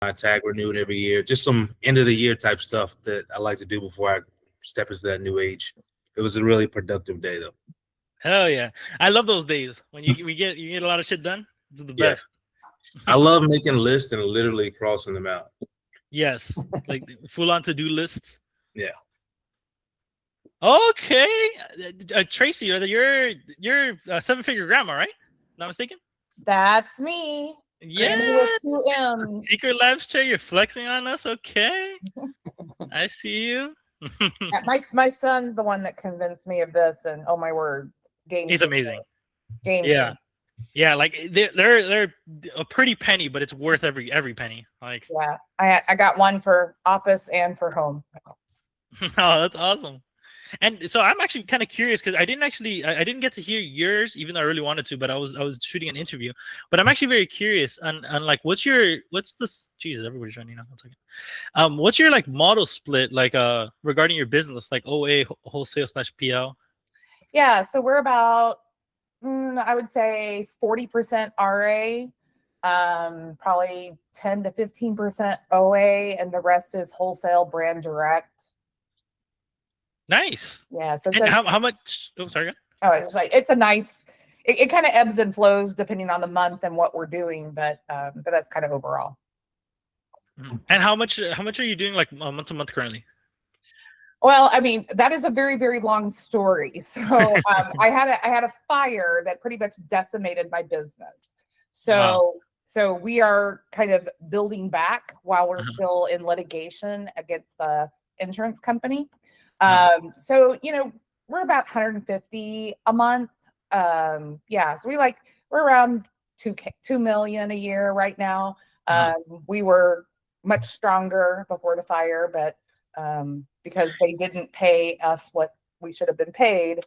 my tag renewed every year. Just some end of the year type stuff that I like to do before I step into that new age. It was a really productive day though. Hell yeah. I love those days when you get a lot of shit done. It's the Yeah. best. I love making lists and literally crossing them out. Yes. Like full on to-do lists. Yeah. Okay. Tracy, you're a seven-figure grandma, right? Not mistaken? That's me. Yeah. Granny with 2 M's. Secret Labs chair, you're flexing on us. Okay. I see you. My son's the one that convinced me of this, and oh my word, He's amazing. Game Yeah. changer. Yeah, like they're a pretty penny, but it's worth every penny. Like, yeah, I got one for office and for home. oh, that's awesome. And so I'm actually kind of curious because I didn't get to hear yours, even though I really wanted to, but I was shooting an interview. But I'm actually very curious on like what's this? Jesus, everybody's running now. 1 second. What's your like model split like regarding your business, like OA wholesale / PL? Yeah, so we're about I would say 40% RA, probably 10 to 15% OA, and the rest is wholesale brand direct. Nice. Yeah. So and how much? Oh, sorry. Oh, it's a nice. It kind of ebbs and flows depending on the month and what we're doing, but that's kind of overall. And how much are you doing like month to month currently? Well, I mean, that is a very, very long story. So I had a fire that pretty much decimated my business. So Wow. So we are kind of building back while we're still in litigation against the insurance company. So, we're about 150 a month. Yeah. So we're around 2 million a year right now. We were much stronger before the fire, but because they didn't pay us what we should have been paid,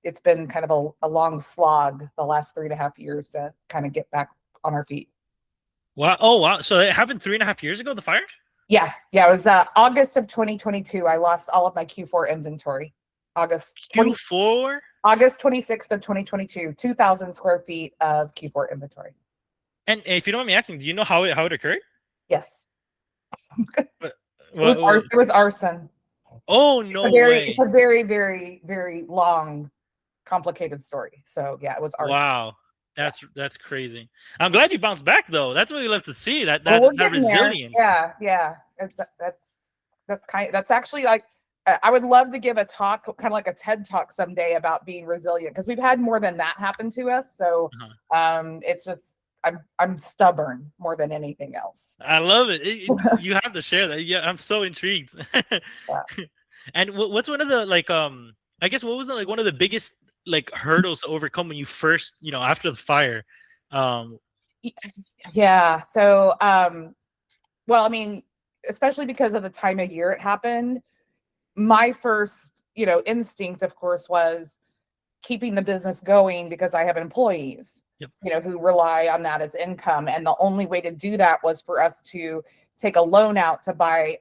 it's been kind of a long slog the last 3.5 years to kind of get back on our feet. Wow. Oh, wow. So it happened 3.5 years ago, the fire? Yeah. It was August of 2022. I lost all of my Q4 inventory. August 26th of 2022, 2,000 square feet of Q4 inventory. And if you don't mind me asking, do you know how it occurred? Yes. It was arson. Oh, no way. It's a very, very, very long, complicated story. So yeah, it was arson. Wow. That's crazy. I'm glad you bounced back though. That's what we love to see. That resilience. There. Yeah. That's actually like, I would love to give a talk, kind of like a TED talk someday about being resilient, because we've had more than that happen to us. So it's just, I'm stubborn more than anything else. I love it. You have to share that. Yeah, I'm so intrigued. And what's one of the I guess what was like one of the biggest hurdles to overcome when you first, after the fire? Yeah. So well, I mean, especially because of the time of year it happened, my first, instinct, of course, was keeping the business going because I have employees. Yep. Who rely on that as income. And the only way to do that was for us to take a loan out to buy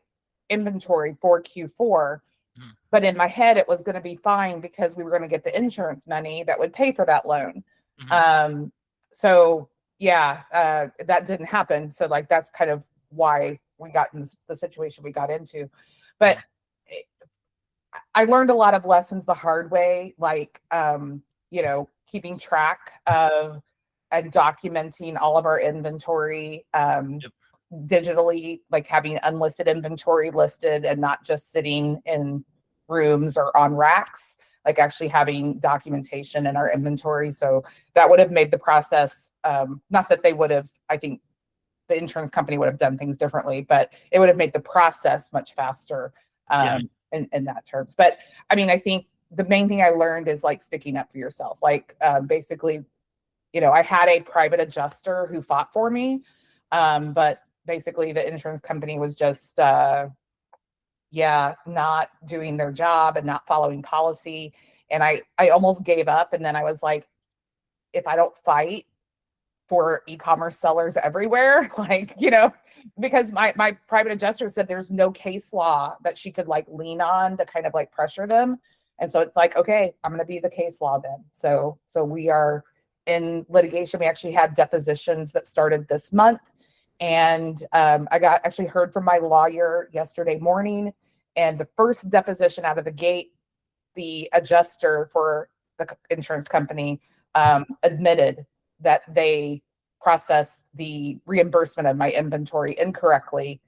inventory for Q4. But in my head, it was going to be fine because we were going to get the insurance money that would pay for that loan. So yeah, that didn't happen. So that's kind of why we got in the situation we got into. But I learned a lot of lessons the hard way, keeping track of and documenting all of our inventory digitally, like having unlisted inventory listed and not just sitting in rooms or on racks, like actually having documentation in our inventory. So that would have made the process, not that they would have, I think the insurance company would have done things differently, but it would have made the process much faster in that terms. But I mean, I think the main thing I learned is sticking up for yourself. Basically, I had a private adjuster who fought for me. But basically the insurance company was just, not doing their job and not following policy. And I almost gave up. And then I was like, if I don't fight for e-commerce sellers everywhere, because my private adjuster said there's no case law that she could lean on to kind of pressure them. And so it's okay, I'm going to be the case law then. So we are in litigation. We actually had depositions that started this month, And I actually heard from my lawyer yesterday morning, and the first deposition out of the gate, the adjuster for the insurance company admitted that they processed the reimbursement of my inventory incorrectly.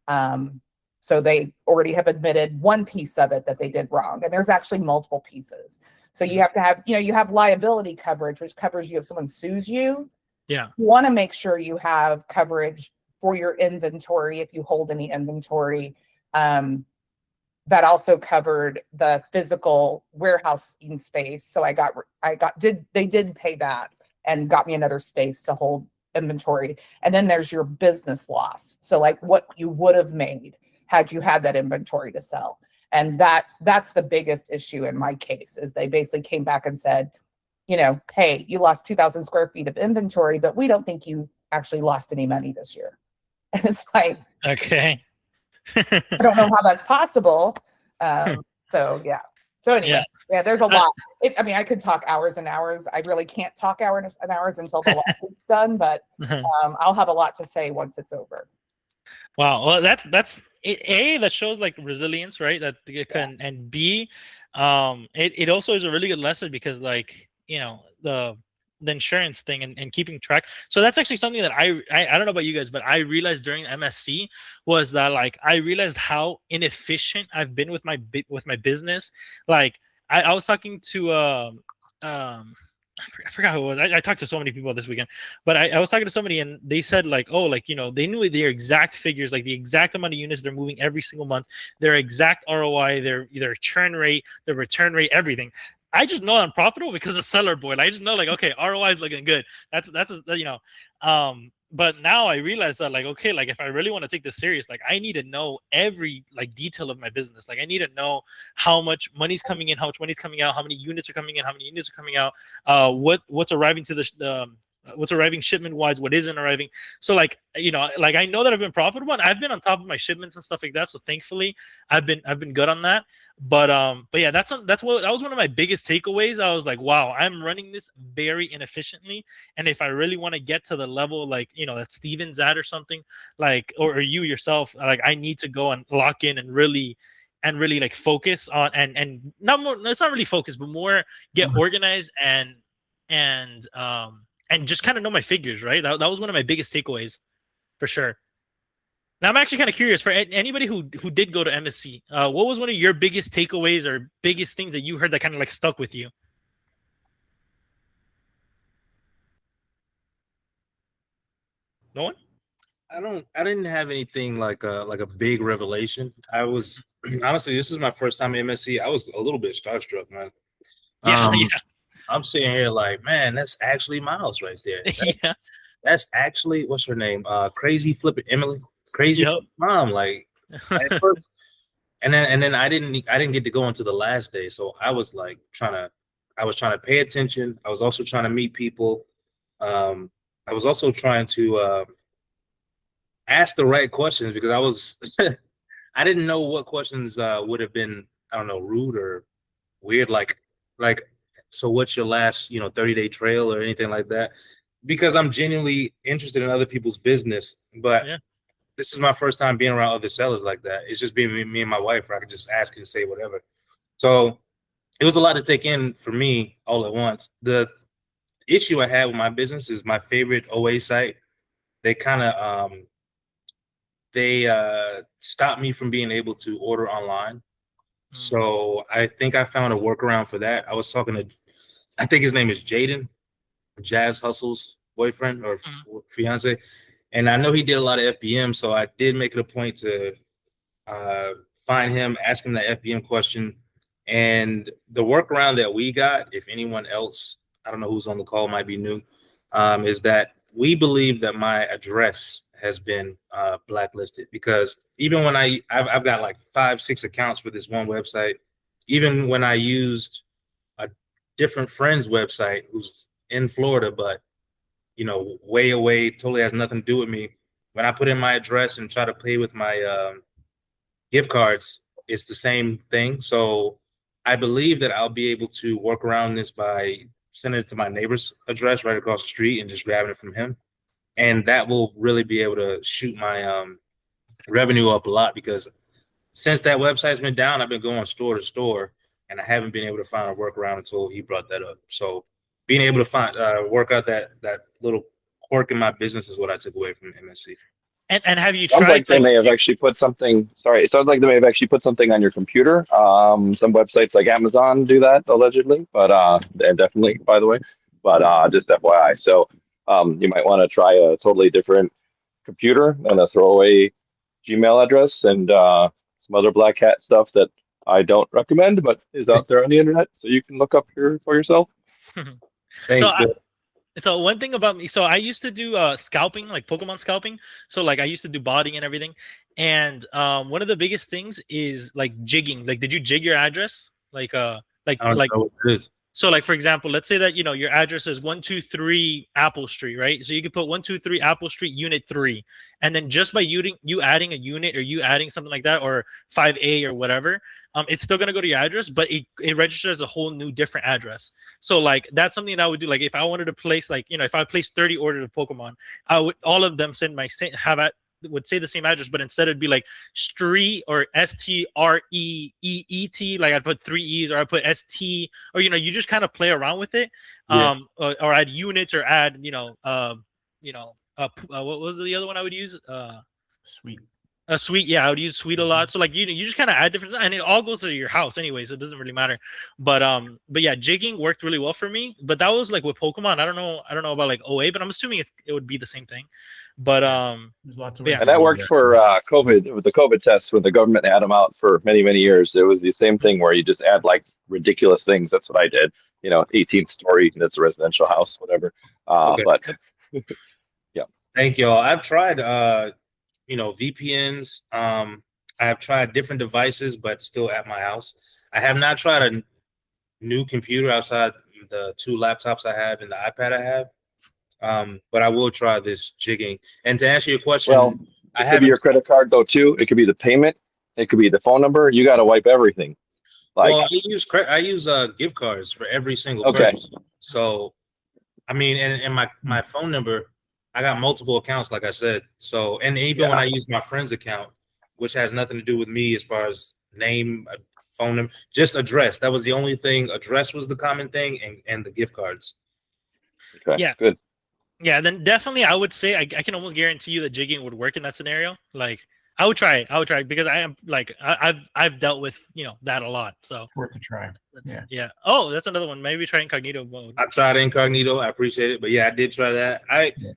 So they already have admitted one piece of it that they did wrong. And there's actually multiple pieces. So you have to have, you have liability coverage, which covers you if someone sues you. Yeah. You want to make sure you have coverage for your inventory if you hold any inventory. That also covered the physical warehousing space. So they did pay that and got me another space to hold inventory. And then there's your business loss. So like what you would have made had you had that inventory to sell. And that's the biggest issue in my case, is they basically came back and said, hey, you lost 2,000 square feet of inventory, but we don't think you actually lost any money this year. And it's like, okay. I don't know how that's possible. So yeah. So anyway, yeah, there's a lot. I could talk hours and hours. I really can't talk hours and hours until the lawsuit's done, but I'll have a lot to say once it's over. Wow. Well, that's A, that shows like resilience, right? That it can, and B, it also is a really good lesson because like, the insurance thing and keeping track. So that's actually something that I don't know about you guys, but I realized during MSC was that like I realized how inefficient I've been with my business. Like I was talking to I forgot who it was. I talked to so many people this weekend, but I was talking to somebody and they said like, oh, like, they knew their exact figures, like the exact amount of units they're moving every single month, their exact ROI, their churn rate, their return rate, everything. I just know I'm profitable because of Seller Board. I just know like, okay, ROI is looking good. That's but now I realize that like, okay, like if I really want to take this serious, like I need to know every like detail of my business. Like I need to know how much money's coming in, how much money's coming out, how many units are coming in, how many units are coming out, what's arriving to what's arriving shipment wise, what isn't arriving. So like, like I know that I've been profitable and I've been on top of my shipments and stuff like that. So thankfully I've been good on that. But yeah, that was one of my biggest takeaways. I was like, wow, I'm running this very inefficiently. And if I really want to get to the level like, that Steven's at or something, like, or you yourself, like I need to go and lock in and really like focus on and not more, it's not really focus, but more get organized and just kind of know my figures, right? That was one of my biggest takeaways for sure. Now I'm actually kind of curious for anybody who did go to MSC, what was one of your biggest takeaways or biggest things that you heard that kind of like stuck with you? No one? I didn't have anything like a big revelation. I was honestly, this is my first time at MSC. I was a little bit starstruck, man. Yeah. I'm sitting here like, man, that's actually Miles right there. Yeah. That's actually, what's her name? Crazy Flippin' Emily. Crazy Mom. Like at first, and then I didn't get to go until the last day. So I was like trying to pay attention. I was also trying to meet people. I was also trying to ask the right questions because I was I didn't know what questions would have been, I don't know, rude or weird, like so what's your last 30-day trail or anything like that, because I'm genuinely interested in other people's business. But this is my first time being around other sellers like that. It's just being me and my wife where I could just ask and say whatever. So it was a lot to take in for me all at once. The issue I had with my business is my favorite OA site. They kind of stopped me from being able to order online. So I think I found a workaround for that. I was talking to, I think his name is Jaden, Jazz Hustle's boyfriend or fiance. And I know he did a lot of FBM. So I did make it a point to find him, ask him that FBM question. And the workaround that we got, if anyone else, I don't know who's on the call, might be new, is that we believe that my address has been blacklisted, because even when I've got like 5-6 accounts for this one website. Even when I used a different friend's website who's in Florida, but way away, totally has nothing to do with me. When I put in my address and try to pay with my gift cards, it's the same thing. So I believe that I'll be able to work around this by sending it to my neighbor's address right across the street and just grabbing it from him. and that will really be able to shoot my revenue up a lot, because since that website's been down, I've been going store to store, and I haven't been able to find a workaround until he brought that up. So being able to find work out that little quirk in my business is what I took away from MSC. And have you Sounds tried like they may have actually put something. Sorry, it sounds like they may have actually put something on your computer. Some websites like Amazon do that allegedly, but and definitely, by the way, but just FYI. So you might want to try a totally different computer and a throwaway Gmail address and some other black hat stuff that I don't recommend, but is out there on the internet, so you can look up here for yourself. Thanks, So Bill. So one thing about me, so I used to do scalping, like Pokemon scalping. So like I used to do botting and everything. And one of the biggest things is like jigging. Like, did you jig your address? Like I don't know what it is. so like, for example, let's say that, you know, your address is 123 Apple Street, right? So you could put 123 Apple Street, Unit 3. And then just by you adding a unit, or you adding something like that, or 5A or whatever, it's still going to go to your address, but it registers a whole new different address. So like, that's something that I would do. Like if I wanted to place, like, you know, if I placed 30 orders of Pokemon, I would, all of them send would say the same address, but instead it'd be like street or STREEET, like I'd put 3 E's, or I put ST, or, you know, you just kind of play around with it. Or add units, or add, what was the other one I would use? Sweet. Sweet, yeah, I would use Sweet a lot. So like, you just kind of add different, and it all goes to your house anyway, so it doesn't really matter. But yeah, jigging worked really well for me. But that was like with Pokemon. I don't know about like OA, but I'm assuming it would be the same thing. But There's lots of yeah. ways And to that do worked for COVID, with the COVID tests, when the government had them out for many, many years. It was the same thing where you just add like ridiculous things. That's what I did. You know, 18th story, that's a residential house, whatever. Okay. But yeah. Thank you all. I've tried VPNs. I have tried different devices, but still at my house. I have not tried a new computer outside the 2 laptops I have and the iPad I have. But I will try this jigging. And to answer your question, Well, it could be your credit card though too. It could be the payment. It could be the phone number. You got to wipe everything. Like, well, I use gift cards for every single Okay. purchase. So, I mean, and my phone number, I got multiple accounts, like I said. So, and even when I use my friend's account, which has nothing to do with me as far as name, phone number, just address. That was the only thing. Address was the common thing, and the gift cards. okay, Yeah. good. Yeah, then definitely I would say I can almost guarantee you that jigging would work in that scenario. Like I would try it because I am like I've dealt with, you know, that a lot. So It's worth a try. yeah. Oh, that's another one. Maybe try incognito mode. I tried incognito. I appreciate it, but yeah, I did try that.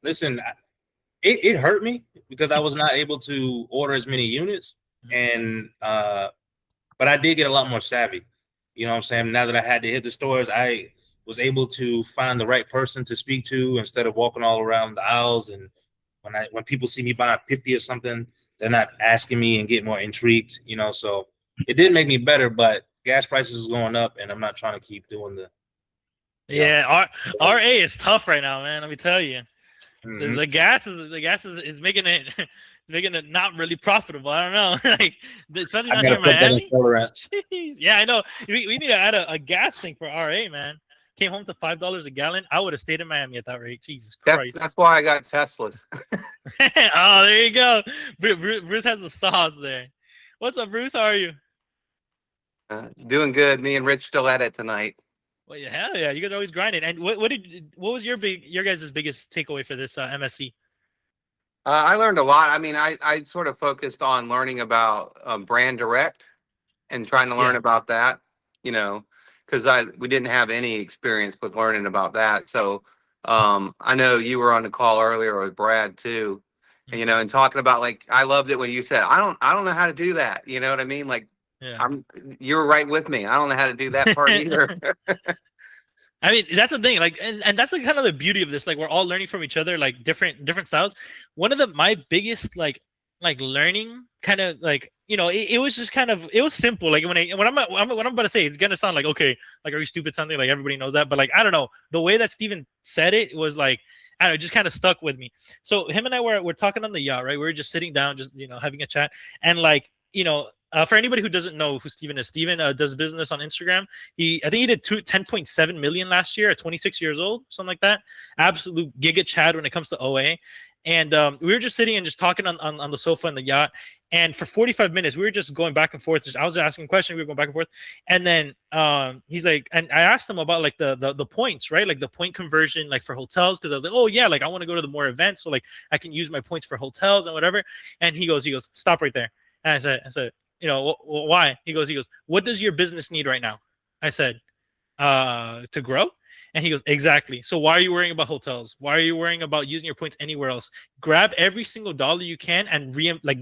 Listen. It hurt me because I was not able to order as many units, and but I did get a lot more savvy. You know what I'm saying? Now that I had to hit the stores, I was able to find the right person to speak to instead of walking all around the aisles. And when people see me buying 50 or something, they're not asking me and get more intrigued, you know. So it did make me better, but gas prices is going up, and I'm not trying to keep doing the. Yeah, RA is tough right now, man. Let me tell you. Mhm. The gas is making it not really profitable. I don't know, like especially I not here gotta in put that in Miami. Colorado. Jeez. Yeah, I know. We need to add a gas thing for RA, man. Came home to $5 a gallon. I would have stayed in Miami at that rate. Jesus Christ. That's why I got Teslas. Oh, there you go. Bruce has the sauce there. What's up, Bruce? How are you? Doing good. Me and Rich still at it tonight. Well, yeah, hell yeah. You guys are always grinding. And what was your guys' biggest takeaway for this MSC? I learned a lot. I mean, I sort of focused on learning about brand direct and trying to learn about that, you know, because we didn't have any experience with learning about that. So I know you were on the call earlier with Brad too, and, you know, and talking about, like, I loved it when you said, I don't know how to do that. You know what I mean? Like, Yeah. You were right with me. I don't know how to do that part either. I mean, that's the thing, like, and that's like kind of the beauty of this. Like, we're all learning from each other, like different styles. One of my biggest like learning kind of, like, you know, it was just kind of, it was simple. Like when I'm about to say, it's gonna sound like, okay, like, are you stupid, something, like everybody knows that, but like, I don't know, the way that Steven said it was like, I don't know, it just kind of stuck with me. So him and I were talking on the yacht, right? We were just sitting down, just, you know, having a chat, and like, you know, for anybody who doesn't know who Steven is, Steven does business on Instagram. I think he did 10.7 million last year at 26 years old, something like that. Absolute giga chad when it comes to OA. And we were just sitting and just talking on the sofa in the yacht. And for 45 minutes, we were just going back and forth. I was asking questions. We were going back and forth. And then he's like, and I asked him about like the points, right? Like the point conversion, like for hotels. Cause I was like, oh yeah, like I want to go to the more events. So like I can use my points for hotels and whatever. And he goes, stop right there. And I said, you know, why? He goes, what does your business need right now? I said, to grow. And he goes, exactly. So why are you worrying about hotels? Why are you worrying about using your points anywhere else? Grab every single dollar you can and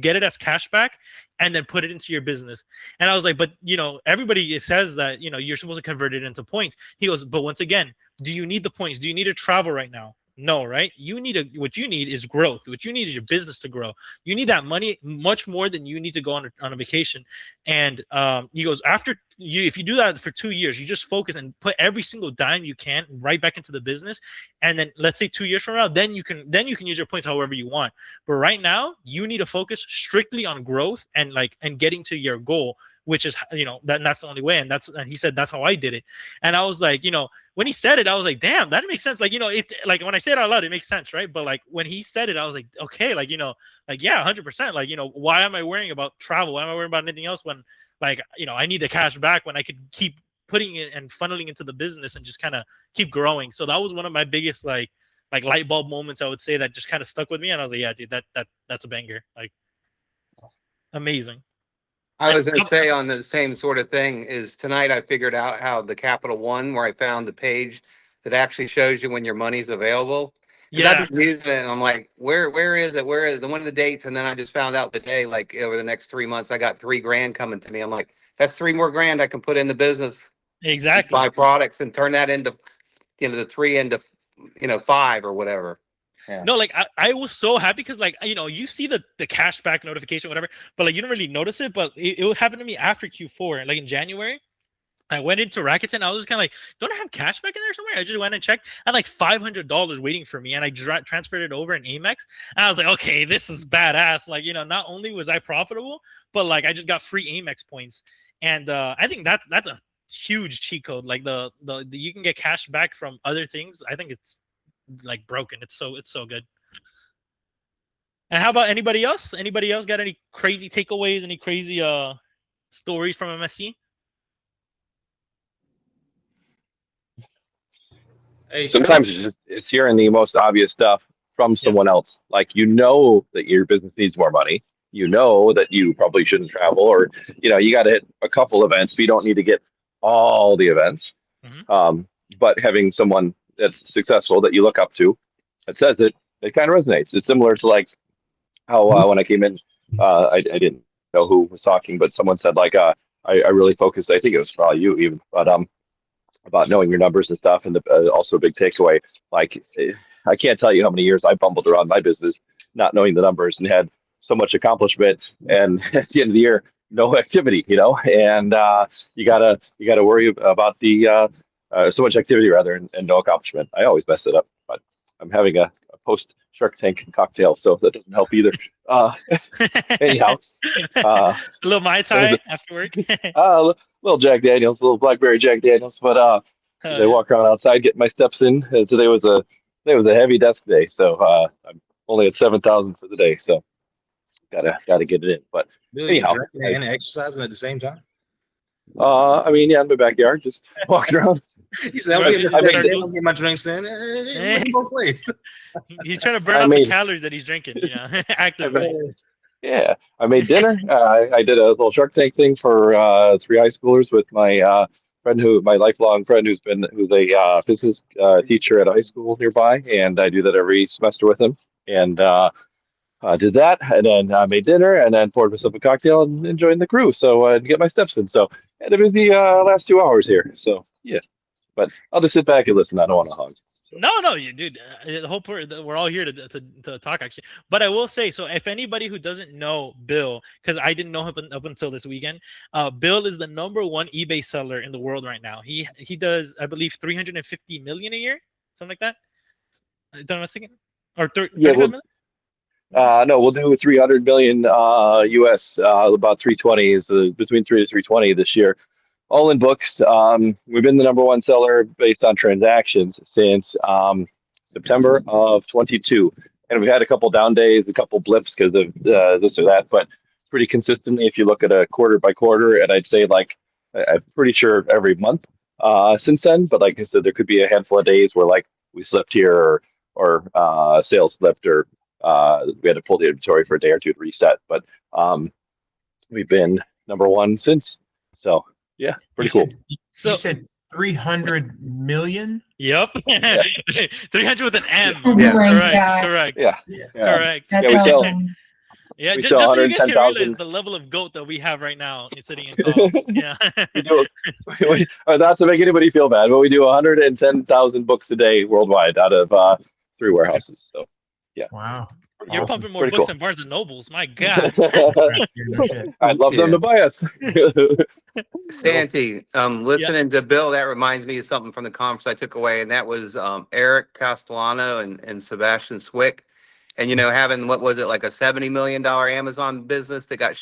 get it as cash back and then put it into your business. And I was like, but you know, everybody says that, you know, you're supposed to convert it into points. He goes, but once again, do you need the points? Do you need to travel right now? No, right? What you need is growth. What you need is your business to grow. You need that money much more than you need to go on a vacation. And he goes, if you do that for 2 years, you just focus and put every single dime you can right back into the business. And then let's say 2 years from now, then you can use your points however you want. But right now, you need to focus strictly on growth and getting to your goal, which is, you know, that's the only way. And he said that's how I did it. And I was like, you know, when he said it, I was like, damn, that makes sense. Like, you know, if like when I say it out loud, it makes sense, right? But like when he said it, I was like, okay, like, you know, like, yeah, 100%. Like, you know, why am I worrying about travel? Why am I worrying about anything else when, like, you know, I need the cash back when I could keep putting it and funneling into the business and just kind of keep growing. So that was one of my biggest like light bulb moments, I would say, that just kind of stuck with me. And I was like, yeah, dude, that's a banger. Like, amazing. I was going to say on the same sort of thing is tonight I figured out how the Capital One, where I found the page that actually shows you when your money's available. Yeah. I've been using it and I'm like, where is it? Where is the one of the dates? And then I just found out today, like over the next 3 months, I got $3,000 coming to me. I'm like, that's $3 more I can put in the business. Exactly. Buy products and turn that into, you know, the 3 into, you know, 5 or whatever. Yeah. No, like I was so happy because, like, you know, you see the cashback notification, whatever, but like you don't really notice it. But it happened to me after Q4, like in January. I went into Rakuten. I was just kind of like, don't I have cashback in there somewhere? I just went and checked. I had like $500 waiting for me, and I transferred it over in Amex. And I was like, okay, this is badass. Like, you know, not only was I profitable, but like I just got free Amex points. And I think that's a huge cheat code. Like the you can get cash back from other things. I think it's like broken. It's so good. And how about anybody else? Anybody else got any crazy takeaways? Any crazy stories from MSC? Hey, Sometimes it's hearing the most obvious stuff from someone else. Like, you know that your business needs more money. You know that you probably shouldn't travel, or, you know, you got to hit a couple events, but you don't need to get all the events. Mm-hmm. But having someone that's successful that you look up to, it says that it kind of resonates. It's similar to like how when I came in, I didn't know who was talking, but someone said like, I really focused. I think it was probably you even, but about knowing your numbers and stuff. And also a big takeaway, like, I can't tell you how many years I bumbled around my business, not knowing the numbers, and had so much accomplishment. And at the end of the year, no activity, you know, and you gotta worry about the so much activity rather, and no accomplishment. I always mess it up, but I'm having a post Shark Tank cocktail, so that doesn't help either. Anyhow, a little Mai Tai after work. Little Jack Daniels, little blackberry Jack Daniels, but I walk around outside, getting my steps in. Today was a heavy desk day, so I'm only at 7,000 for the day, so gotta get it in. But Really, anyhow, and exercising at the same time. I mean, yeah, in my backyard, just walking around. He said, "I'm getting my drinks in. Both ways." He's trying to burn out the calories that he's drinking. You know, actively. Yeah, I made dinner. I did a little Shark Tank thing for 3 high schoolers with my my lifelong friend who's a business teacher at a high school nearby, and I do that every semester with him. And did that, and then I made dinner, and then poured myself a cocktail and joined the crew. So to get my steps in. So I had a busy last 2 hours here. So yeah, but I'll just sit back and listen. I don't want to hug. No, you dude. The whole we're all here to talk actually. But I will say, so if anybody who doesn't know Bill, because I didn't know him up until this weekend, Bill is the #1 eBay seller in the world right now. He does, I believe, 350 million a year, something like that. Don't know, or 35 million. No, we'll do 300 million US, about 320 is between 3 to 320 this year. All in books. We've been the number one seller based on transactions since September of 22. And we've had a couple down days, a couple blips because of this or that, but pretty consistently, if you look at a quarter by quarter, and I'd say like, I'm pretty sure every month since then. But like I said, there could be a handful of days where like we slipped here or sales slipped or we had to pull the inventory for a day or two to reset. But we've been number one since. So yeah, pretty cool. So You said 300 million? yep. 300 with an M. Oh Yeah. my Correct. God. Correct. Yeah. Correct. That's Yeah, we sell- awesome. Yeah, we just, sell just so you guys can 110,000. realize the level of goat that we have right now sitting in calls. Yeah. We do. Not to make anybody feel bad, but we do 110,000 books a day worldwide out of 3 warehouses. So Wow. You're Awesome. pumping more Pretty books cool. than Barnes and Nobles. My God. Congrats, dude, no shit. I'd love them to buy us. Santi, listening to Bill, that reminds me of something from the conference I took away, and that was Eric Castellano and Sebastian Swick. And, you know, having, what was it, like a $70 million Amazon business that got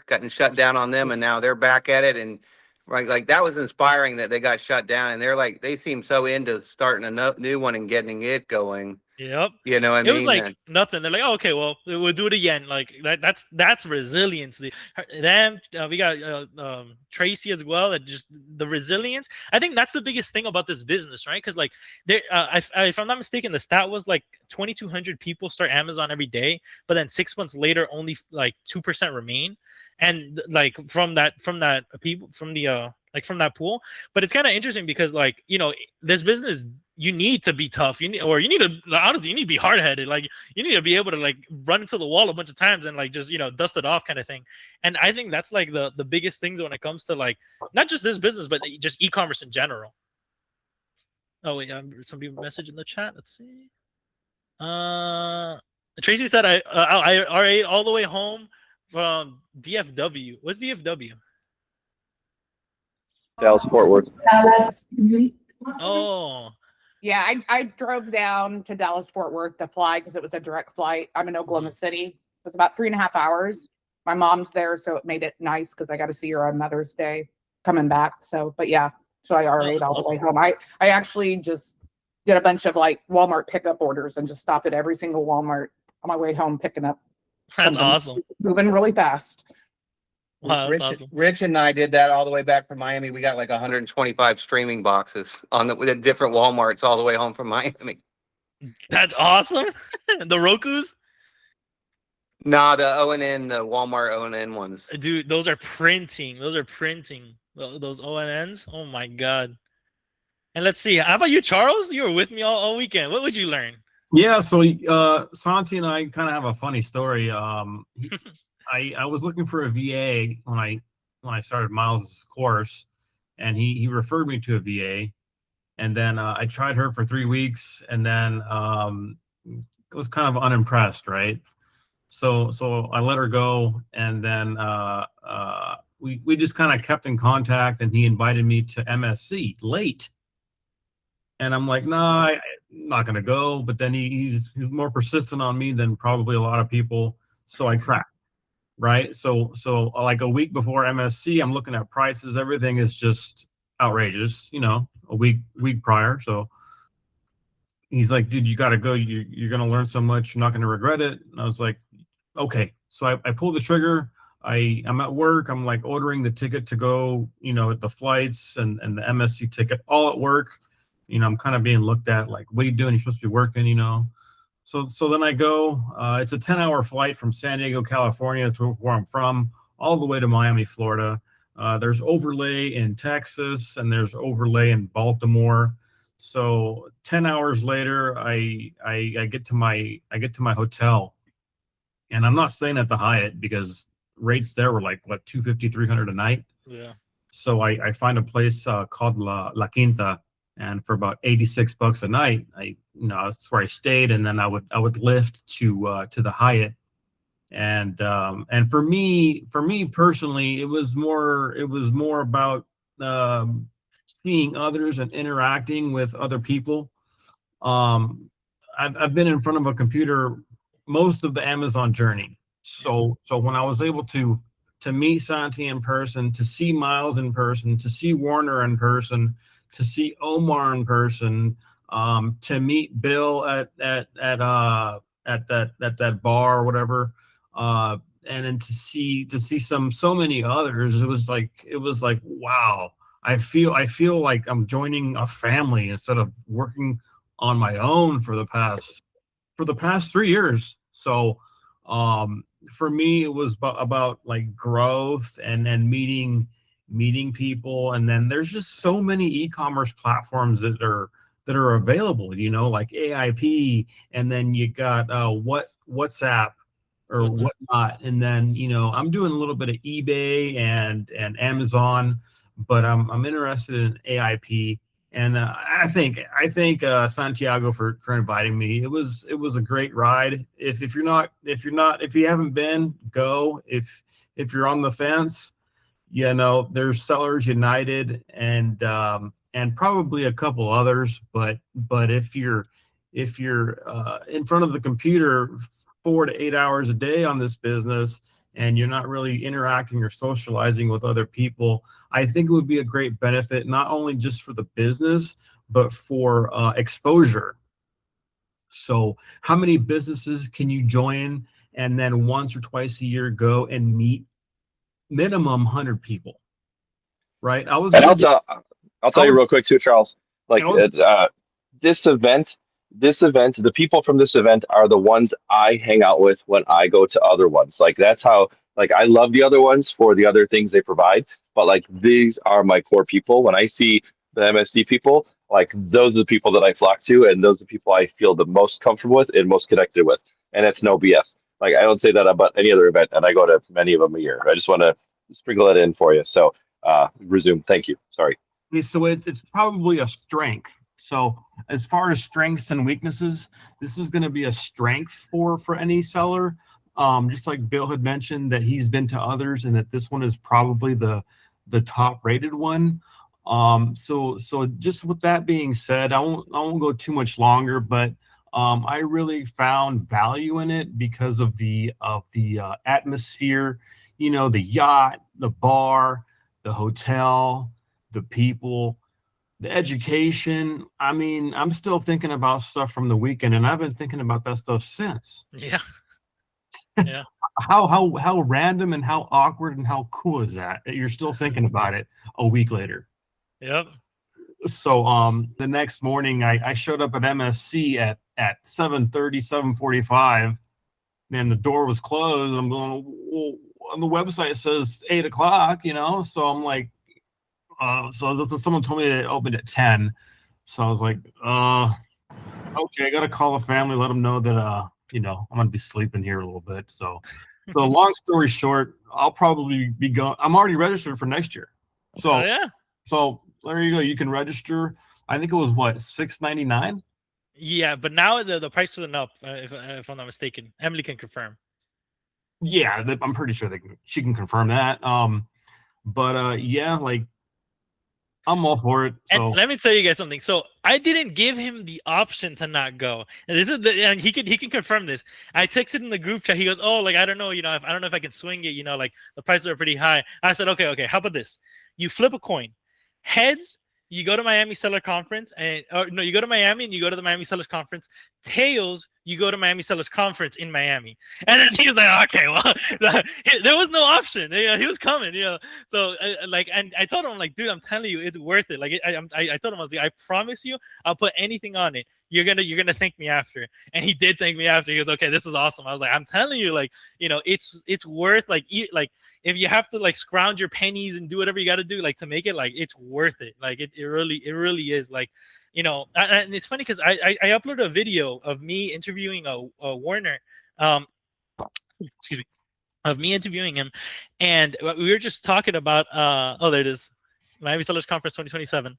gotten shut down on them, and now they're back at it. And right, like that was inspiring that they got shut down, and they're like, they seem so into starting a new one and getting it going. Yep. You know what I It was mean? like nothing. They're like, oh, okay, well, we'll do it again. Like that's resilience. Then we got Tracy as well. That just the resilience. I think that's the biggest thing about this business, right? Because like there, if I'm not mistaken, the stat was like 2,200 people start Amazon every day, but then 6 months later, only like 2% remain. And like from that people from the from that pool. But it's kind of interesting because like, you know, this business, you need to be tough. You need to be hard-headed. Like you need to be able to like run into the wall a bunch of times and like just, you know, dust it off kind of thing. And I think that's like the biggest things when it comes to like not just this business, but just e-commerce in general. Oh wait, somebody messaged in the chat. Let's see. Tracy said I ate all the way home from DFW. What's DFW? Dallas Fort Worth. Dallas. Oh, Yeah, I drove down to Dallas Fort Worth to fly because it was a direct flight. I'm in Oklahoma City. It was about 3.5 hours. My mom's there, so it made it nice because I got to see her on Mother's Day coming back. So, but yeah, so I already ate all the way home. I actually just did a bunch of like Walmart pickup orders and just stopped at every single Walmart on my way home picking up. that's something. awesome. Moving really fast. Wow, that's Rich, awesome. Rich and I did that all the way back from Miami. We got like 125 streaming boxes with different Walmarts all the way home from Miami. That's awesome. The Rokus, Nah, the O&N, the Walmart O&N ones. dude, those are printing. Those ONNs. Oh my God. And let's see. How about you, Charles? You were with me all weekend. What would you learn? Yeah, so Santi and I kind of have a funny story. I was looking for a VA when I started Miles' course, and he referred me to a VA, and then I tried her for 3 weeks, and then was kind of unimpressed, right? So I let her go, and then we just kind of kept in contact, and he invited me to MSC late. And I'm like, nah, I'm not going to go. But then he's more persistent on me than probably a lot of people. So I cracked, right? So like a week before MSC, I'm looking at prices. Everything is just outrageous, you know, a week prior. So he's like, dude, you got to go. You're going to learn so much. You're not going to regret it. And I was like, okay. So I pulled the trigger. I'm at work. I'm like ordering the ticket to go, you know, the flights and the MSC ticket all at work. You know, I'm kind of being looked at like, what are you doing? You're supposed to be working, you know? So then I go, it's a 10-hour flight from San Diego, California, to where I'm from, all the way to Miami, Florida. There's overlay in Texas and there's overlay in Baltimore. So 10 hours later, I get to my hotel, and I'm not staying at the Hyatt because rates there were like, what, $250, $300 a night. Yeah. So I find a place called La Quinta. And for about $86 a night, that's where I stayed, and then I would Lyft to the Hyatt, and for me personally, it was more about seeing others and interacting with other people. I've been in front of a computer most of the Amazon journey. So when I was able to meet Santi in person, to see Miles in person, to see Warner in person, to see Omar in person, to meet Bill at that bar or whatever, and then to see so many others, it was like wow. I feel like I'm joining a family instead of working on my own for the past 3 years. So for me, it was about like growth and meeting people. And then there's just so many e-commerce platforms that are available, you know, like AIP, and then you got WhatsApp or whatnot. And then, you know, I'm doing a little bit of eBay and Amazon, but I'm interested in AIP. And I thank Santiago for inviting me. It was a great ride. If you haven't been, go. If you're on the fence, you know, there's Sellers United and probably a couple others. But if you're in front of the computer 4 to 8 hours a day on this business and you're not really interacting or socializing with other people, I think it would be a great benefit, not only just for the business, but for exposure. So how many businesses can you join and then once or twice a year go and meet minimum 100 people, right? I'll tell you real quick too, Charles, like this event, the people from this event are the ones I hang out with when I go to other ones. Like that's how, like, I love the other ones for the other things they provide, but like these are my core people. When I see the MSC people, like those are the people that I flock to, and those are the people I feel the most comfortable with and most connected with. And it's no BS. Like I don't say that about any other event, and I go to many of them a year. I just want to sprinkle that in for you. So resume. Thank you. Sorry. So it's probably a strength. So as far as strengths and weaknesses, this is going to be a strength for any seller. Just like Bill had mentioned that he's been to others and that this one is probably the top rated one. So just with that being said, I won't go too much longer, but I really found value in it because of the atmosphere, you know, the yacht, the bar, the hotel, the people, the education. I mean, I'm still thinking about stuff from the weekend, and I've been thinking about that stuff since. Yeah. Yeah. How random and how awkward and how cool is that you're still thinking about it a week later? Yep. So the next morning I showed up at MSC at 7:30, 7:45, and the door was closed. I'm going, well, on the website it says 8 o'clock, you know, so I'm like, so someone told me it opened at 10. So I was like, okay, I got to call the family, let them know that, you know, I'm going to be sleeping here a little bit. So long story short, I'll probably be going. I'm already registered for next year. So, yeah. So there you go. You can register. I think it was what, $6.99? Yeah, but now the price went up, if I'm not mistaken. Emily can confirm. Yeah, I'm pretty sure she can confirm that. But yeah, like, I'm all for it. So. And let me tell you guys something. So I didn't give him the option to not go. And this is and he can confirm this. I texted in the group chat. He goes, "Oh, like I don't know, you know, I don't know if I can swing it. You know, like the prices are pretty high." I said, "Okay. How about this? You flip a coin. Heads, you go to Miami Seller Conference, you go to Miami and you go to the Miami Sellers Conference. Tails, you go to Miami Sellers Conference in Miami." And then he was like, "Okay, well, there was no option. You know, he was coming, you know." So and I told him, like, dude, I'm telling you, it's worth it. Like, I told him, I was like, I promise you, I'll put anything on it. You're gonna thank me after. And he did thank me after. He goes, "Okay, this is awesome." I was like, I'm telling you, like, you know, it's worth, like, if you have to, like, scrounge your pennies and do whatever you got to do, like, to make it, like, it's worth it. Like, it really is. Like, you know, and it's funny because I uploaded a video of me interviewing a Warner, excuse me, of me interviewing him, and we were just talking about there it is, Miami Sellers Conference 2027.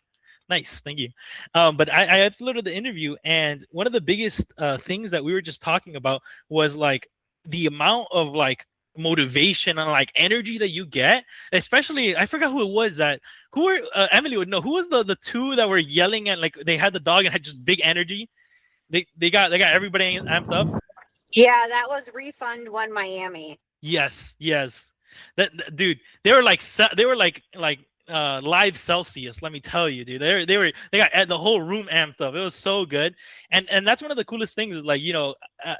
Nice, thank you. But I uploaded the interview, and one of the biggest things that we were just talking about was, like, the amount of, like, motivation and, like, energy that you get. Especially, I forgot who it was Emily would know. Who was the two that were yelling at, like, they had the dog and had just big energy? They got everybody amped up. Yeah, that was Refund One Miami. Yes, yes. Dude, they were like live Celsius. Let me tell you, dude. They got the whole room amped up. It was so good, and that's one of the coolest things is like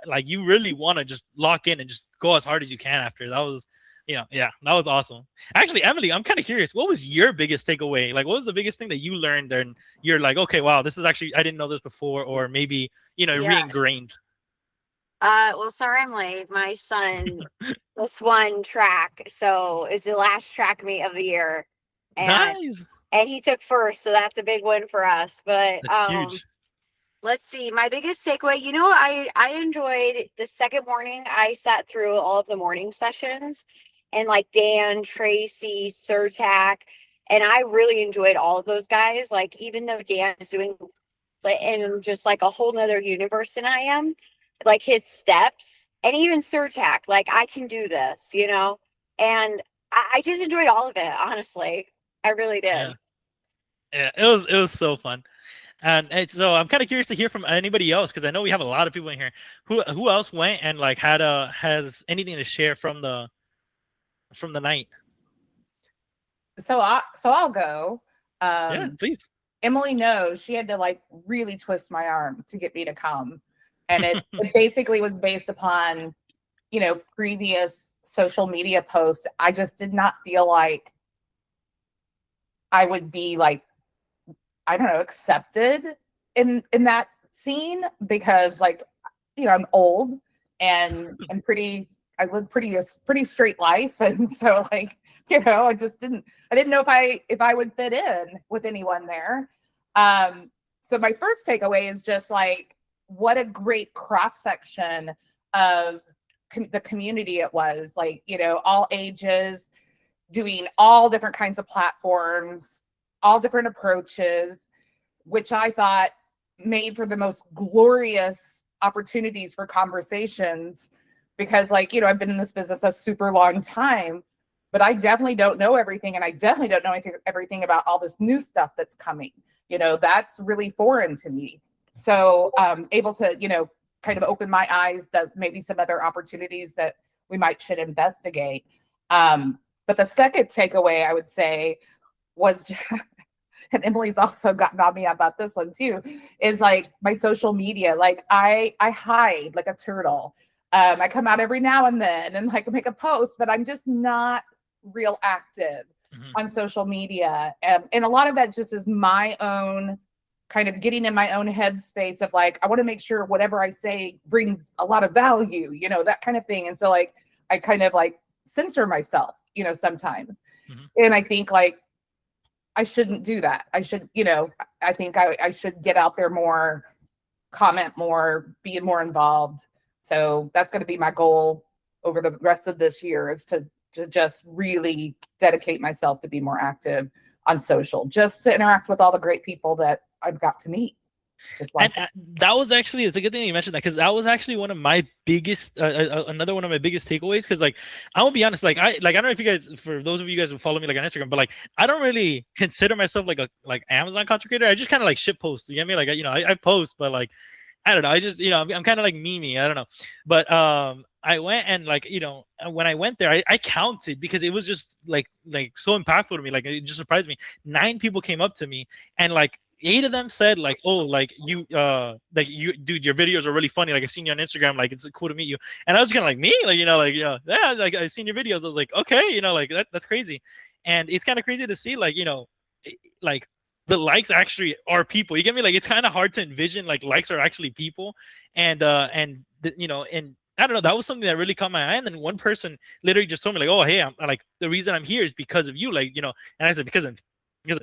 like you really want to just lock in and just go as hard as you can after. That was, yeah, that was awesome. Actually, Emily, I'm kind of curious. What was your biggest takeaway? Like, what was the biggest thing that you learned and you're like, okay, wow, this is actually I didn't know this before, or maybe Yeah. re-ingrained. Well, sorry I'm late. My son just won track, so it's the last track meet of the year, and Nice. and he took first, so that's a big win for us. But That's huge. let's see. My biggest takeaway, I enjoyed the second morning. I sat through all of the morning sessions, and like Dan, Tracy, Surtac, and I really enjoyed all of those guys. Like even though Dan is doing in just like a whole nother universe than I am, like his steps, and even Surtac, like I can do this, and I just enjoyed all of it, honestly. I really did. Yeah, it was so fun. And so I'm kind of curious to hear from anybody else because I know we have a lot of people in here. Who else went and like has anything to share from the night? So I'll go. Yeah, please. Emily knows she had to like really twist my arm to get me to come. And it basically was based upon, previous social media posts. I just did not feel like I would be like, I don't know, accepted in that scene because like, I'm old and I live pretty straight life. And so like, I didn't know if I would fit in with anyone there. So my first takeaway is just like, what a great cross section of the community it was. Like, all ages, doing all different kinds of platforms, all different approaches, which I thought made for the most glorious opportunities for conversations. Because like, I've been in this business a super long time, but I definitely don't know everything. And I definitely don't know everything about all this new stuff that's coming. That's really foreign to me. So able to, kind of open my eyes to maybe some other opportunities that we should investigate. But the second takeaway I would say was, and Emily's also gotten on me about this one too, is like my social media. Like I hide like a turtle. I come out every now and then and like make a post, but I'm just not real active on social media. And a lot of that just is my own kind of getting in my own headspace of like, I want to make sure whatever I say brings a lot of value, that kind of thing. And so like, I kind of like censor myself, sometimes. And I think like, I shouldn't do that. I should, I think I should get out there more, comment more, be more involved. So that's going to be my goal over the rest of this year, is to just really dedicate myself to be more active on social, just to interact with all the great people that I've got to meet. And that was actually, it's a good thing you mentioned that, because that was actually one of my biggest, another one of my biggest takeaways. Because like, I will be honest, like I don't know if you guys, for those of you guys who follow me like on Instagram, but like I don't really consider myself like a Amazon content creator. I just kind of like shit post. You get me? Like I post, but like I don't know. I just I'm kind of like Mimi. I don't know, but I went and like when I went there, I counted, because it was just like so impactful to me. Like it just surprised me. 9 people came up to me and like 8 of them said like, oh, like you dude, your videos are really funny. Like I've seen you on Instagram. Like it's cool to meet you. And I was kind of like, me, like yeah, like I've seen your videos. I was like, okay, like that's crazy. And it's kind of crazy to see like like the likes actually are people. You get me? Like it's kind of hard to envision like likes are actually people. And and I don't know, that was something that really caught my eye. And then one person literally just told me like, oh, hey, I'm like, the reason I'm here is because of you, like and I said, because of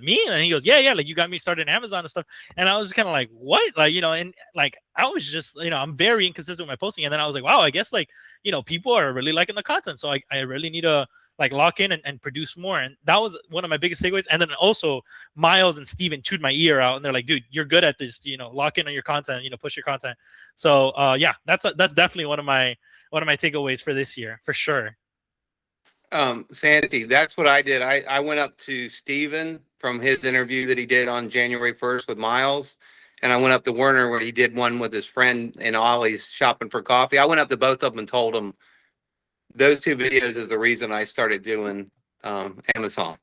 me? And he goes, yeah, like you got me started in Amazon and stuff. And I was kind of like, what? Like and like I was just I'm very inconsistent with my posting. And then I was like, wow, I guess like people are really liking the content, so I really need to like lock in and produce more. And that was one of my biggest takeaways. And then also Miles and Steven chewed my ear out, and they're like, dude, you're good at this, lock in on your content, push your content. So yeah, that's definitely one of my takeaways for this year, for sure. Sandy, that's what I did. I went up to Steven from his interview that he did on January 1st with Miles, And I went up to Werner where he did one with his friend in Ollie's shopping for coffee. I went up to both of them and told them those 2 videos is the reason I started doing Amazon.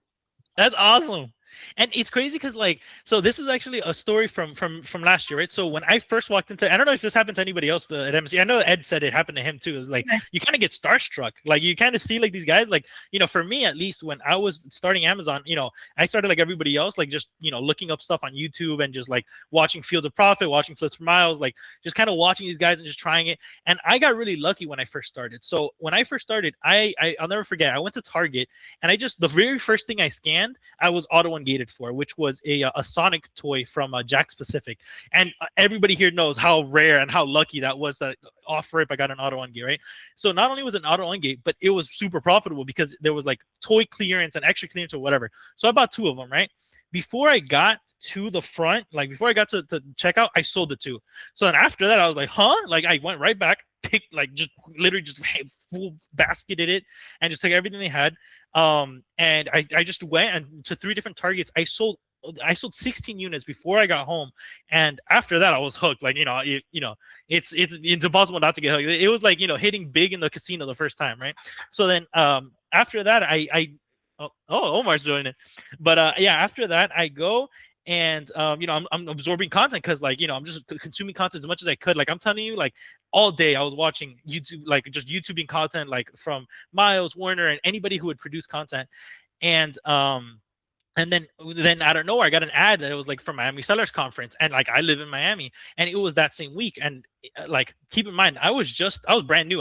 That's awesome. And it's crazy because like, so this is actually a story from last year, right? So when I first walked into, I don't know if this happened to anybody else at MC. I know Ed said it happened to him too. Is like you kind of get starstruck. Like you kind of see like these guys, like, you know, for me at least when I was starting Amazon, you know, I started like everybody else, like just, you know, looking up stuff on YouTube and just like watching Fields of Profit, watching Flips for Miles, like just kind of watching these guys and just trying it. And I got really lucky when I first started. So when I first started, I'll never forget. I went to Target and the very first thing I scanned, I was auto ungated for, which was a Sonic toy from Jack's Pacific. And everybody here knows how rare and how lucky that was that off rip I got an auto ungate, right? So not only was it an auto ungate, but it was super profitable because there was like toy clearance and extra clearance or whatever. So I bought 2 of them, right? Before I got to the front, like before I got to checkout, I sold the 2. So then after that, I was like, huh? Like I went right back, picked like just literally just full basketed it and just took everything they had. And I just went and to 3 different Targets. I sold 16 units before I got home, and after that I was hooked. Like, you know, it's impossible not to get hooked. It was like, you know, hitting big in the casino the first time, right? So then after that Omar's doing it, but yeah, after that I go and you know, I'm absorbing content because, like, you know, I'm just consuming content as much as I could. Like I'm telling you, like all day I was watching YouTube, like just YouTubing content, like from Miles, Werner, and anybody who would produce content. And then out of nowhere, I got an ad that it was like from Miami Sellers Conference, and like I live in Miami, and it was that same week. And like, keep in mind, I was brand new.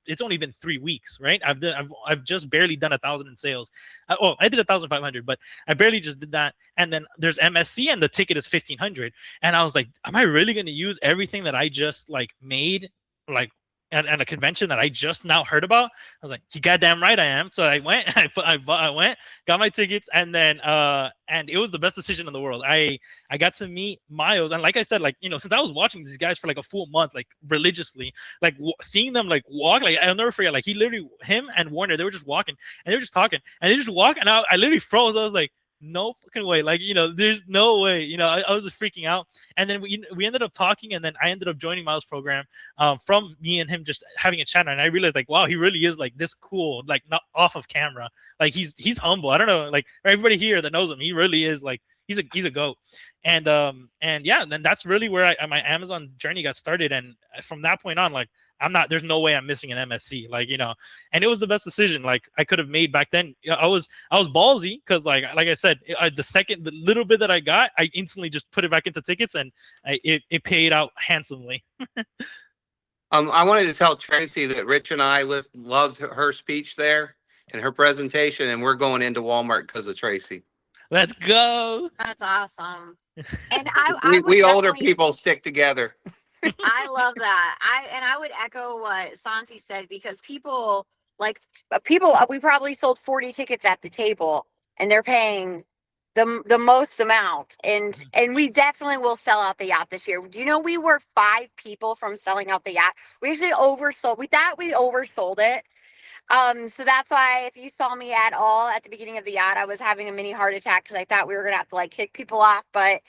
It's only been 3 weeks, right? I've just barely done 1,000 in sales. I did 1,500, but I barely just did that. And then there's MSC, and the ticket is 1,500. And I was like, am I really going to use everything that I just like made, like? And a convention that I just now heard about? I was like, you goddamn right I am. So I went, I went, got my tickets, and then and it was the best decision in the world. I got to meet Miles, and like I said, like, you know, since I was watching these guys for like a full month, like religiously, like seeing them like walk, like I'll never forget, like him and Warner, they were just walking and they were just talking and they just walk, and I literally froze. I was like, no fucking way, like, you know, there's no way, you know. I was just freaking out. And then we ended up talking, and then I ended up joining Miles' program from me and him just having a chat. And I realized, like, wow, he really is like this cool, like not off of camera, like he's humble. I don't know, like everybody here that knows him, he really is like he's a goat. And yeah, and then that's really where my Amazon journey got started. And from that point on, like, there's no way I'm missing an MSC, like, you know. And it was the best decision like I could have made back then. I was ballsy because like I said, the little bit that I got, I instantly just put it back into tickets, and it paid out handsomely. I wanted to tell Tracy that Rich and I loved her speech there and her presentation, and we're going into Walmart because of Tracy. Let's go. That's awesome. And we older people stick together. I love that. I would echo what Santi said, because people, we probably sold 40 tickets at the table, and they're paying the most amount. And we definitely will sell out the yacht this year. Do you know we were 5 people from selling out the yacht? We actually oversold. We thought we oversold it. So that's why if you saw me at all at the beginning of the yacht, I was having a mini heart attack because I thought we were gonna have to like kick people off, but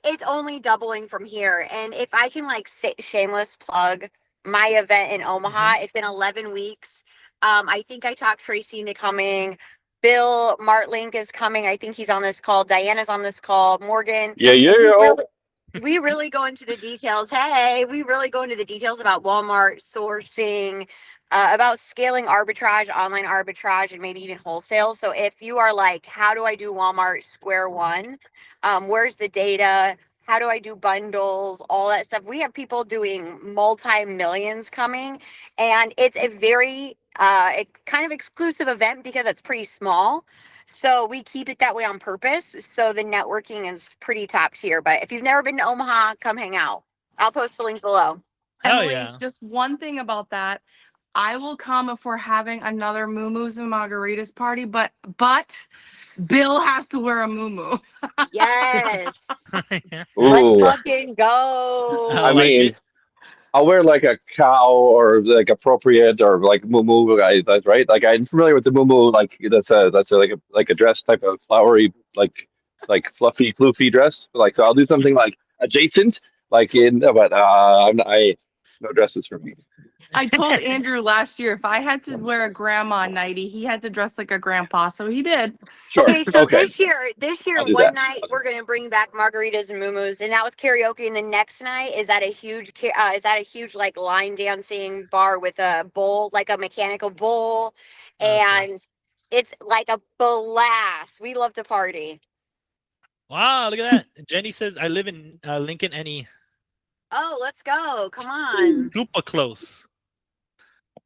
it's only doubling from here. And if I can like shameless plug my event in Omaha, it's in 11 weeks. I think I talked Tracy into coming. Bill Martlink is coming. I think he's on this call. Diana's on this call. Morgan. We really go into the details. Hey, we really go into the details about Walmart sourcing, about scaling arbitrage, online arbitrage, and maybe even wholesale. So if you are like, how do I do Walmart square one? Where's the data? How do I do bundles? All that stuff. We have people doing multi-millions coming, and it's a very kind of exclusive event because it's pretty small. So we keep it that way on purpose. So the networking is pretty top tier. But if you've never been to Omaha, come hang out. I'll post the link below. Hell Emily, yeah. just one thing about that. I will come if we're having another Moo-Moos and Margaritas party, but Bill has to wear a moo-moo. Yes. Yeah. Ooh. Let's fucking go. I mean, I'll wear like a cow or like appropriate or like moo guys, that's right. Like I'm familiar with the moo, like that's a dress type of flowery, like fluffy, floofy dress. Like so I'll do something like adjacent, like in, but no dresses for me. I told Andrew last year if I had to wear a grandma nightie, he had to dress like a grandpa, so he did. Sure. Okay, so Okay. this year, I'll do one that. night we're gonna bring back margaritas and muumuus, and that was karaoke. And the next night is that a huge like line dancing bar with a bowl, like a mechanical bowl, and it's like a blast. We love to party. Wow, look at that. Jenny says I live in Lincoln, NE. Oh, let's go! Come on. Super close.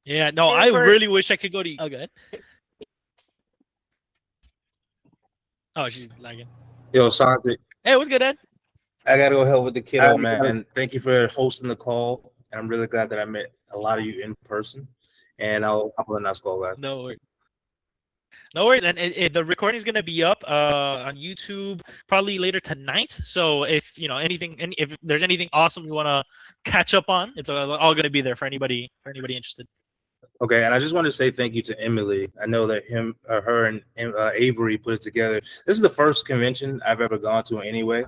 Yeah, no, I Super. really wish I could go to. Oh, good. Oh, she's lagging. Yo, Santi, Hey, what's good, Ed? I gotta go help with the kiddo, man. And thank you for hosting the call. And I'm really glad that I met a lot of you in person. And I'll hop on the next call, guys. No worries. No worries, and the recording is gonna be up on YouTube probably later tonight. So if you know anything, if there's anything awesome you wanna catch up on, it's all gonna be there for anybody interested. Okay, and I just want to say thank you to Emily. I know that her and Avery put it together. This is the first convention I've ever gone to anyway.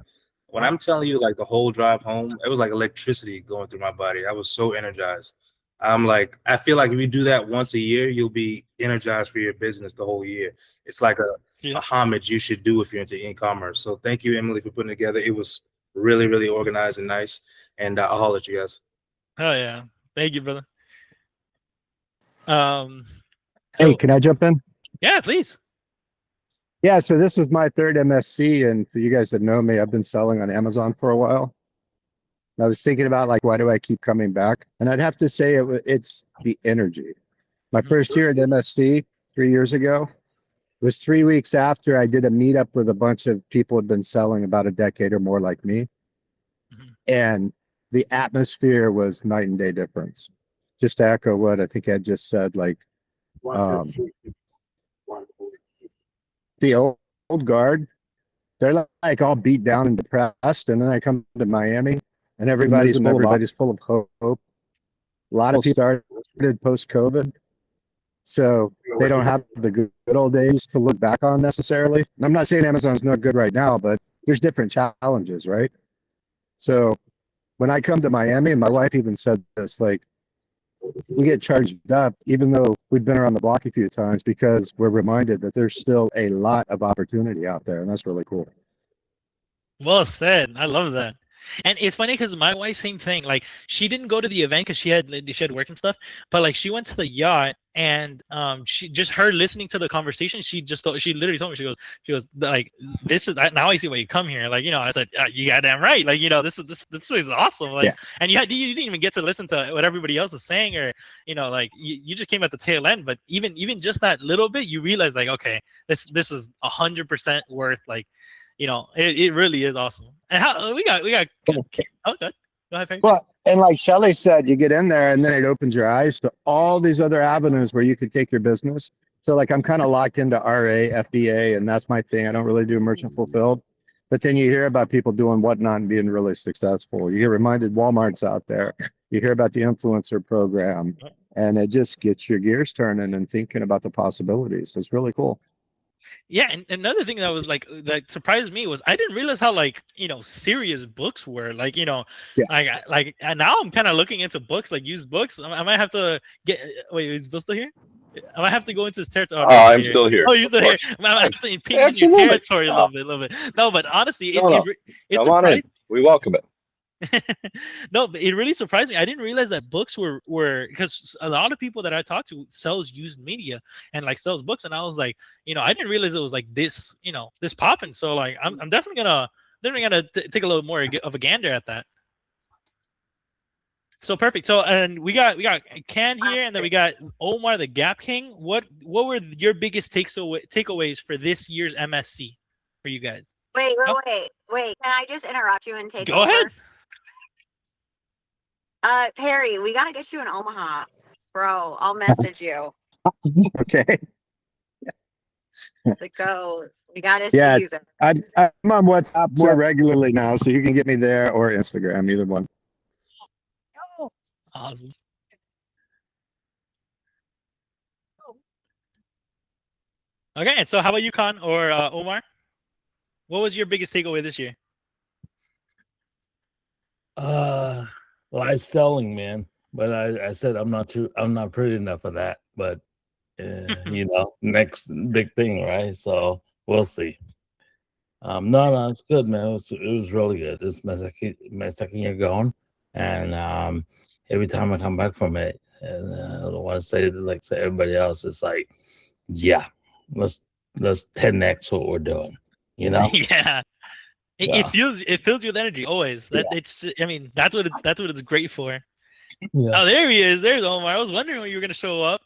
When I'm telling you, like the whole drive home, it was like electricity going through my body. I was so energized. I feel like if you do that once a year, you'll be energized for your business the whole year. It's like a homage you should do if you're into e-commerce. So thank you, Emily, for putting it together. It was really, really organized and nice. And I'll holler at you guys. Oh yeah, thank you, brother. Hey, can I jump in? Yeah, please. Yeah, so this was my third MSC, and for you guys that know me, I've been selling on Amazon for a while. And I was thinking about like, why do I keep coming back? And I'd have to say it's the energy. My first year at MSC 3 years ago was 3 weeks after I did a meetup with a bunch of people who had been selling about a decade or more like me. And the atmosphere was night and day difference. Just to echo what I think Ed just said, like the old guard, they're like all beat down and depressed. And then I come to Miami and everybody's full of hope. A lot of people started post-COVID. So they don't have the good old days to look back on necessarily. And I'm not saying Amazon's not good right now, but there's different challenges, right? So when I come to Miami, and my wife even said this, like, we get charged up, even though we've been around the block a few times, because we're reminded that there's still a lot of opportunity out there, and that's really cool. Well said. I love that. And it's funny because my wife, same thing. Like she didn't go to the event because she had work and stuff, but like she went to the yacht and she just her listening to the conversation. She literally told me she goes like, this is now I see why you come here. Like, you know, I said, you goddamn right. Like, you know, this is awesome. Like, yeah. And you didn't even get to listen to what everybody else was saying, or you know, like you just came at the tail end. But even just that little bit, you realize like, okay, this is 100% worth like. You know, it really is awesome. And how we got okay. Go ahead, Perry. Well, and like Shelly said, you get in there and then it opens your eyes to all these other avenues where you could take your business. So like I'm kind of locked into RA, FBA, and that's my thing. I don't really do merchant fulfilled. But then you hear about people doing whatnot and being really successful. You get reminded Walmart's out there. You hear about the influencer program, and it just gets your gears turning and thinking about the possibilities. It's really cool. Yeah, and another thing that was like that surprised me was I didn't realize how like, you know, serious books were. Like, you know, like and now I'm kind of looking into books, like used books. I might have to get. Wait, is Bill still here? I might have to go into his territory. Oh, I'm still here. Oh, you're still here. I'm actually pinging your territory a little bit. No, but honestly, it come on in. We welcome it. No, but it really surprised me. I didn't realize that books were because a lot of people that I talk to sells used media and like sells books, and I was like, you know, I didn't realize it was like this, you know, this popping. So like, I'm definitely gonna take a little more of a gander at that. So perfect. So and we got Ken here, and then we got Omar the Gap King. What were your biggest takeaways for this year's MSC for you guys? Wait. Can I just interrupt you and take Go ahead. Perry, we gotta get you in Omaha, bro. I'll message you. Okay. Let's go. We gotta see you there. I'm on WhatsApp more regularly now, so you can get me there or Instagram, either one. Awesome. Okay, and so how about you, Khan or Omar? What was your biggest takeaway this year? Live selling, man. But I said I'm not pretty enough for that. But next big thing, right? So we'll see. No, it's good, man. It was really good. This is my second year going, and every time I come back from it, and I don't want to say like to everybody else, it's like, yeah, let's 10x what we're doing, Yeah. It Yeah. fills you with energy always. That it's I mean that's what it's great for. Yeah. Oh, there he is. There's Omar. I was wondering when you were gonna show up.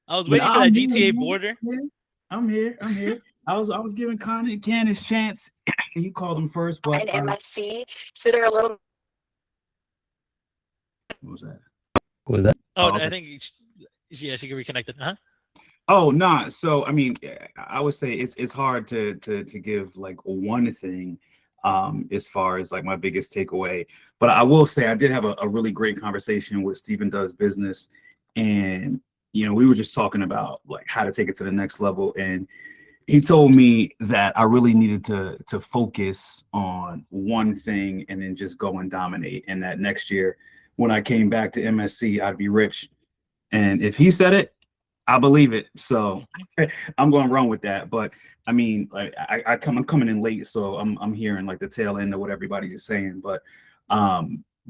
I was waiting for Nah, that I'm GTA here, border. I'm here. I was giving Ken his chance. You called him first, but And MSC, so they're a little. what was that? What was that? Oh, okay. I think she get reconnected. Huh? Oh, nah. So I mean, I would say it's hard to give like one thing as far as like my biggest takeaway. But I will say I did have a really great conversation with Stephen Does Business, and we were just talking about like how to take it to the next level, and he told me that I really needed to focus on one thing and then just go and dominate, and that next year when I came back to MSC I'd be rich. And if he said it, I believe it. So I'm going to run with that. But I mean, like I'm coming in late, so I'm hearing like the tail end of what everybody's just saying. But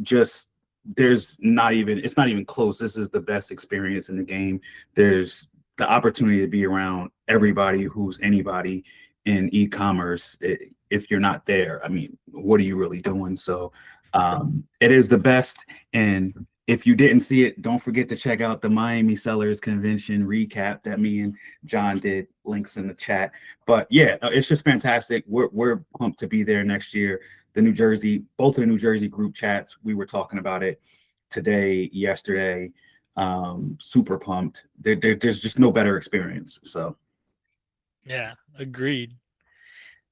just it's not even close. This is the best experience in the game. There's the opportunity to be around everybody who's anybody in e-commerce. If you're not there, I mean, what are you really doing? So it is the best. And if you didn't see it, don't forget to check out the Miami Sellers Convention recap that me and John did. Links in the chat. But yeah, it's just fantastic. We're pumped to be there next year. Both of the New Jersey group chats, we were talking about it today, yesterday. Super pumped. There's just no better experience. So Yeah, agreed.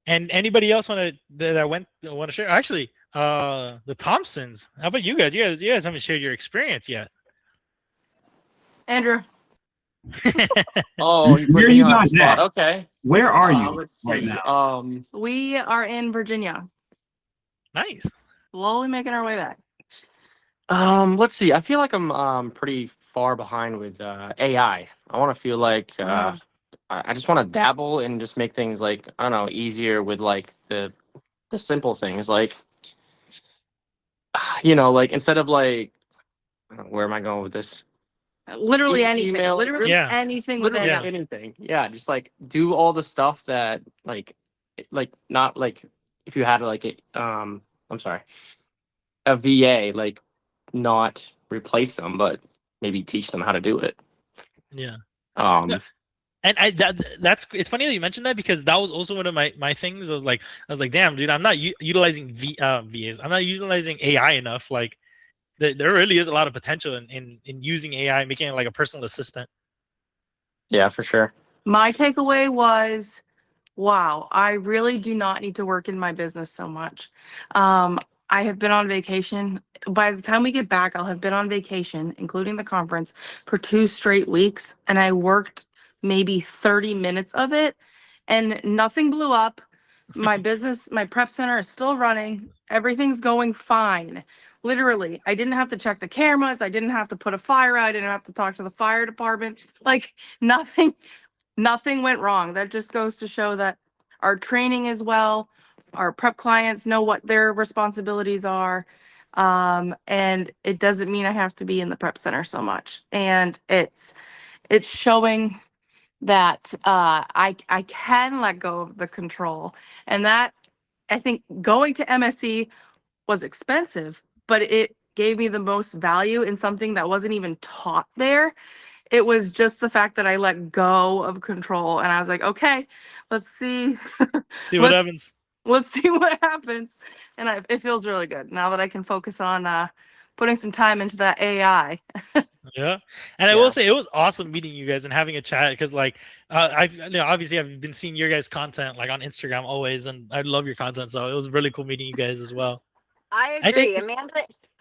And anybody else want to share? Actually, the Thompsons. How about you guys? You guys haven't shared your experience yet. Andrew. Oh, you put where me you on the guys spot. at? Okay. Where are you Let's right see. now? We are in Virginia. Nice. Slowly making our way back. Let's see. I feel like I'm pretty far behind with AI. I want to feel like I just want to dabble and just make things like, I don't know, easier with like the simple things, like like instead of like, I don't know, where am I going with this? Literally anything. Email, Literally anything with literally AI. anything. Yeah, just like do all the stuff that like not like if you had like I'm sorry, a VA, like not replace them, but maybe teach them how to do it. Yeah. Um And that's it's funny that you mentioned that, because that was also one of my things. I was like, damn, dude, I'm not utilizing VAs. I'm not utilizing AI enough. Like, there really is a lot of potential in using AI, making it like a personal assistant. Yeah, for sure. My takeaway was, wow, I really do not need to work in my business so much. I have been on vacation. By the time we get back, I'll have been on vacation, including the conference, for 2 straight weeks. And I worked maybe 30 minutes of it and nothing blew up. My business, my prep center is still running. Everything's going fine. Literally, I didn't have to check the cameras. I didn't have to put a fire out. I didn't have to talk to the fire department. Like nothing went wrong. That just goes to show that our training is well, our prep clients know what their responsibilities are. And it doesn't mean I have to be in the prep center so much. And it's showing that I can let go of the control. And that, I think, going to MSC was expensive, but it gave me the most value in something that wasn't even taught there. It was just the fact that I let go of control, and I was like, okay, let's see. See what happens. Let's see what happens. And it feels really good now that I can focus on putting some time into that AI. Yeah, and I will say it was awesome meeting you guys and having a chat, because like obviously I've been seeing your guys' content like on Instagram always, and I love your content, so it was really cool meeting you guys as well. I agree.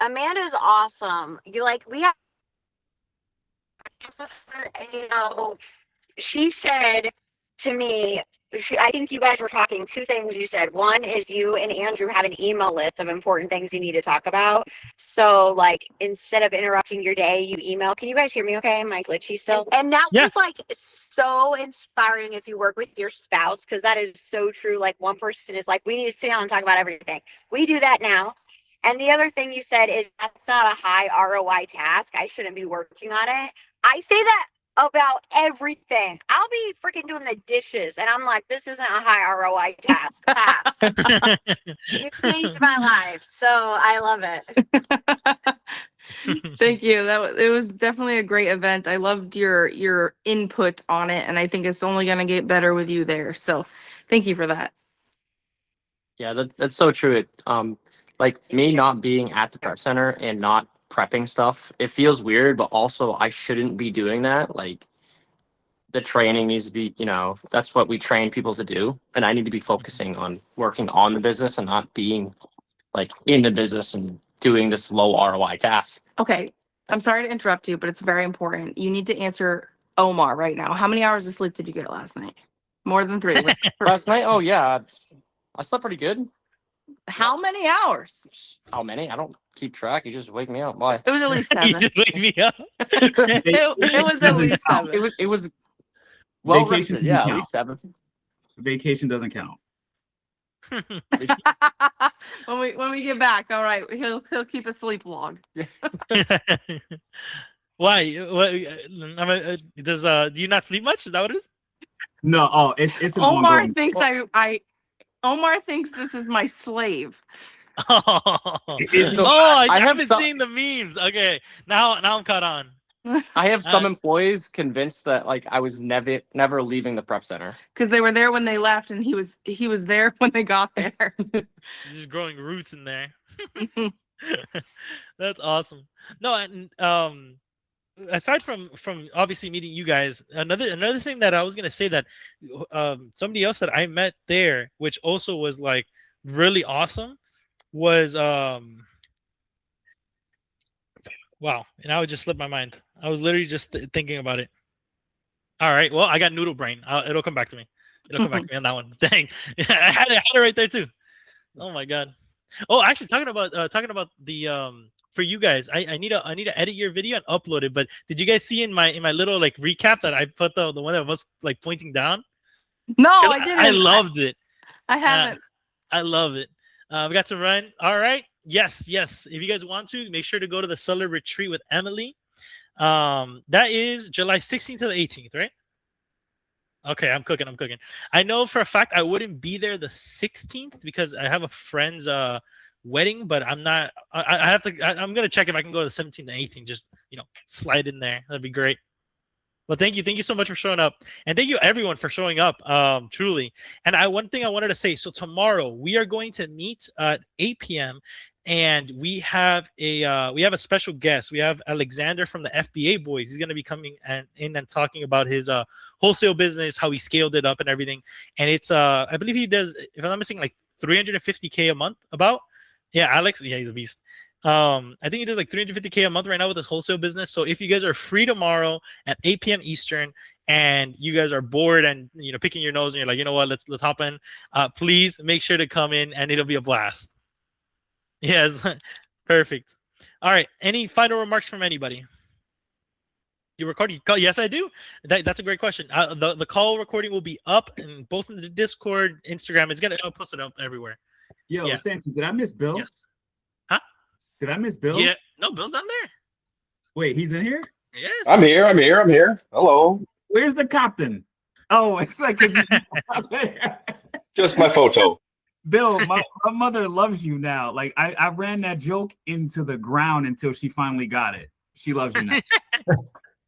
Amanda's awesome. We have, and, she said to me, I think you guys were talking two things you said. One is you and Andrew have an email list of important things you need to talk about. So like instead of interrupting your day, you email. Can you guys hear me okay? Am I glitchy still? And that was like so inspiring if you work with your spouse, because that is so true. Like one person is like, we need to sit down and talk about everything. We do that now. And the other thing you said is that's not a high ROI task. I shouldn't be working on it. I say that about everything. I'll be freaking doing the dishes and I'm like, this isn't a high ROI task. Pass. You changed my life. So I love it. Thank you. It was definitely a great event. I loved your input on it, and I think it's only gonna get better with you there. So thank you for that. Yeah, that's so true. Like me not being at the prep center and not prepping stuff, it feels weird, but also I shouldn't be doing that. Like the training needs to be, that's what we train people to do. And I need to be focusing on working on the business and not being like in the business and doing this low ROI task. Okay. I'm sorry to interrupt you, but it's very important. You need to answer Omar right now. How many hours of sleep did you get last night? More than 3. Last night? Oh yeah. I slept pretty good. How many hours? How many? I don't keep track. You just wake me up. Why? It was at least 7. You just wake me up. it was at least 7. It was well Vacation rested. Yeah, doesn't at least 7. Vacation doesn't count. when we get back, all right, he'll keep a sleep log. Why? What? Do you not sleep much? Is that what it is? No, it's an Omar ongoing. thinks Omar thinks this is my slave. I haven't seen the memes. Okay, now I'm caught on. I have some employees convinced that like I was never leaving the prep center because they were there when they left, and he was there when they got there. Just growing roots in there. That's awesome. No, and aside from obviously meeting you guys, another thing that I was gonna say that somebody else that I met there, which also was like really awesome, was wow, and I would just slip my mind. I was literally just thinking about it. All right, well, I got noodle brain. It'll come back to me. It'll come back to me on that one. Dang, I had it right there too. Oh my god. Oh, actually, talking about the for you guys, I need to edit your video and upload it. But did you guys see in my little like recap that I put the one that was like pointing down? No, I didn't. I loved it. I haven't. I love it. We got to run. All right. Yes. If you guys want to, make sure to go to the Cellar Retreat with Emily. That is July 16th to the 18th, right? Okay, I'm cooking. I know for a fact I wouldn't be there the 16th because I have a friend's wedding, but I'm not. I have to. I'm gonna check if I can go to the 17th and 18th. Just slide in there. That'd be great. Well, thank you so much for showing up, and thank you everyone for showing up. Truly. And one thing I wanted to say. So tomorrow we are going to meet at 8 p.m. and we have a special guest. We have Alexander from the FBA Boys. He's going to be coming in and talking about his wholesale business, how he scaled it up and everything. And it's I believe he does, if I'm not missing, like $350K a month. About Alex, he's a beast. I think he does like $350K a month right now with his wholesale business. So if you guys are free tomorrow at 8 p.m. Eastern and you guys are bored and picking your nose and you're like, you know what, let's hop in, please make sure to come in and it'll be a blast. Yes, perfect. All right, any final remarks from anybody? You record? Yes, I do. That's a great question. The call recording will be up in both in the Discord, Instagram. I'll post it up everywhere. Yo, Santi, did I miss Bill? Yes. Huh? Did I miss Bill? Yeah. No, Bill's down there. Wait, he's in here? Yes. I'm here. Hello. Where's the captain? Oh, it's like just my photo. Bill, my mother loves you now. Like I ran that joke into the ground until she finally got it. She loves you now.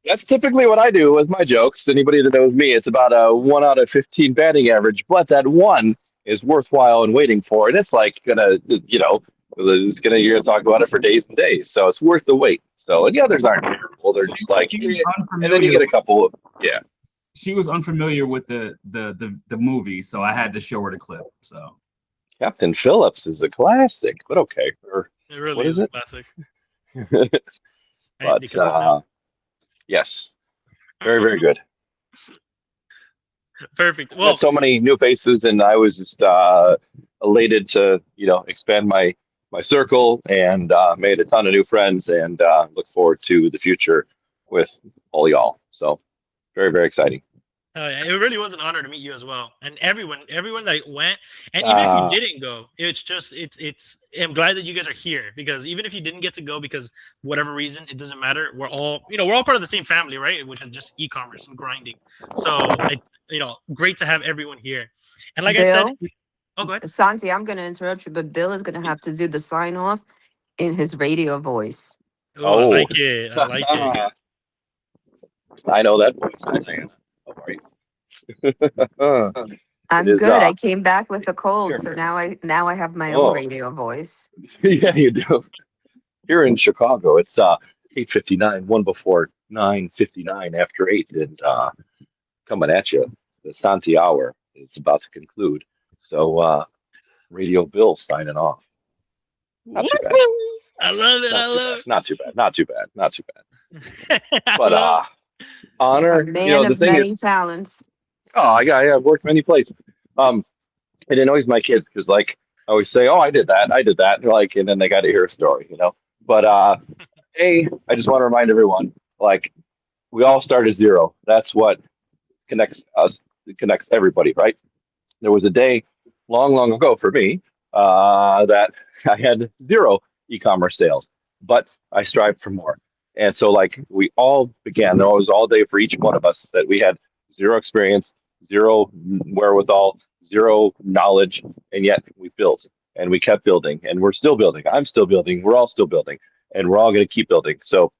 That's typically what I do with my jokes. Anybody that knows me, it's about a 1 out of 15 batting average, but that one is worthwhile and waiting for. And it's like you're gonna talk about it for days and days. So it's worth the wait. So and the others aren't terrible. They're just like, and then you get a couple of She was unfamiliar with the movie, so I had to show her the clip. So Captain Phillips is a classic, but okay. It really what is a classic. But yes, very, very good. Perfect. Met Well, so many new faces, and I was just elated to expand my circle and made a ton of new friends, and look forward to the future with all y'all. So very, very exciting. yeah, it really was an honor to meet you as well, and everyone that went, and even if you didn't go, it's. I'm glad that you guys are here, because even if you didn't get to go because whatever reason, it doesn't matter. We're all part of the same family, right? Which is just e-commerce and grinding. So great to have everyone here. And like I said, Bill, oh, go ahead. Santi, I'm going to interrupt you, but Bill is going to have to do the sign off in his radio voice. Oh, I like it. I like it. I know that voice. Hi, Diana. How are you? I'm It is, good. I came back with a cold, here. so now I have my Oh. own radio voice. Yeah, you do. Here in Chicago, it's 8:59, one before 9:59 after 8, and coming at you. The Santi hour is about to conclude. So Radio Bill signing off. Not too bad. I love it. I love it. Not too bad. Not too bad. Not too bad. But honor, A man the of thing many is, talents. I've worked many places. It annoys my kids because, like, I always say, "Oh, I did that," like, and then they got to hear a story, But hey, I just want to remind everyone, like, we all start at zero. That's what connects us. It connects everybody, right? There was a day long, long ago for me that I had zero e-commerce sales, but I strived for more. And so, like, we all began. There was all day for each one of us that we had zero experience, zero wherewithal, zero knowledge, and yet we built and we kept building, and we're still building. I'm still building. We're all still building, and we're all going to keep building. So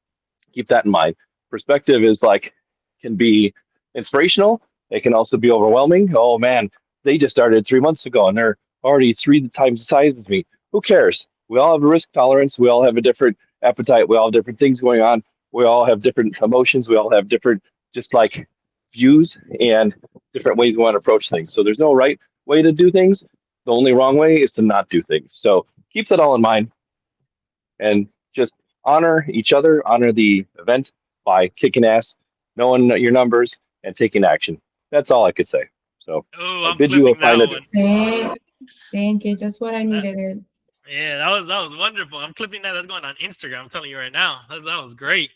keep that in mind. Perspective is like, can be inspirational. It can also be overwhelming. Oh man, they just started 3 months ago and they're already 3 times the size as me. Who cares? We all have a risk tolerance. We all have a different appetite. We all have different things going on. We all have different emotions. We all have different, just like, views and different ways we want to approach things. So there's no right way to do things. The only wrong way is to not do things. So keep that all in mind, and just honor each other, honor the event by kicking ass, knowing your numbers, and taking action. That's all I could say. So I bid you a fine adieu. Thank you. Just what I needed. Yeah, that was wonderful. I'm clipping that. That's going on Instagram. I'm telling you right now. That was great.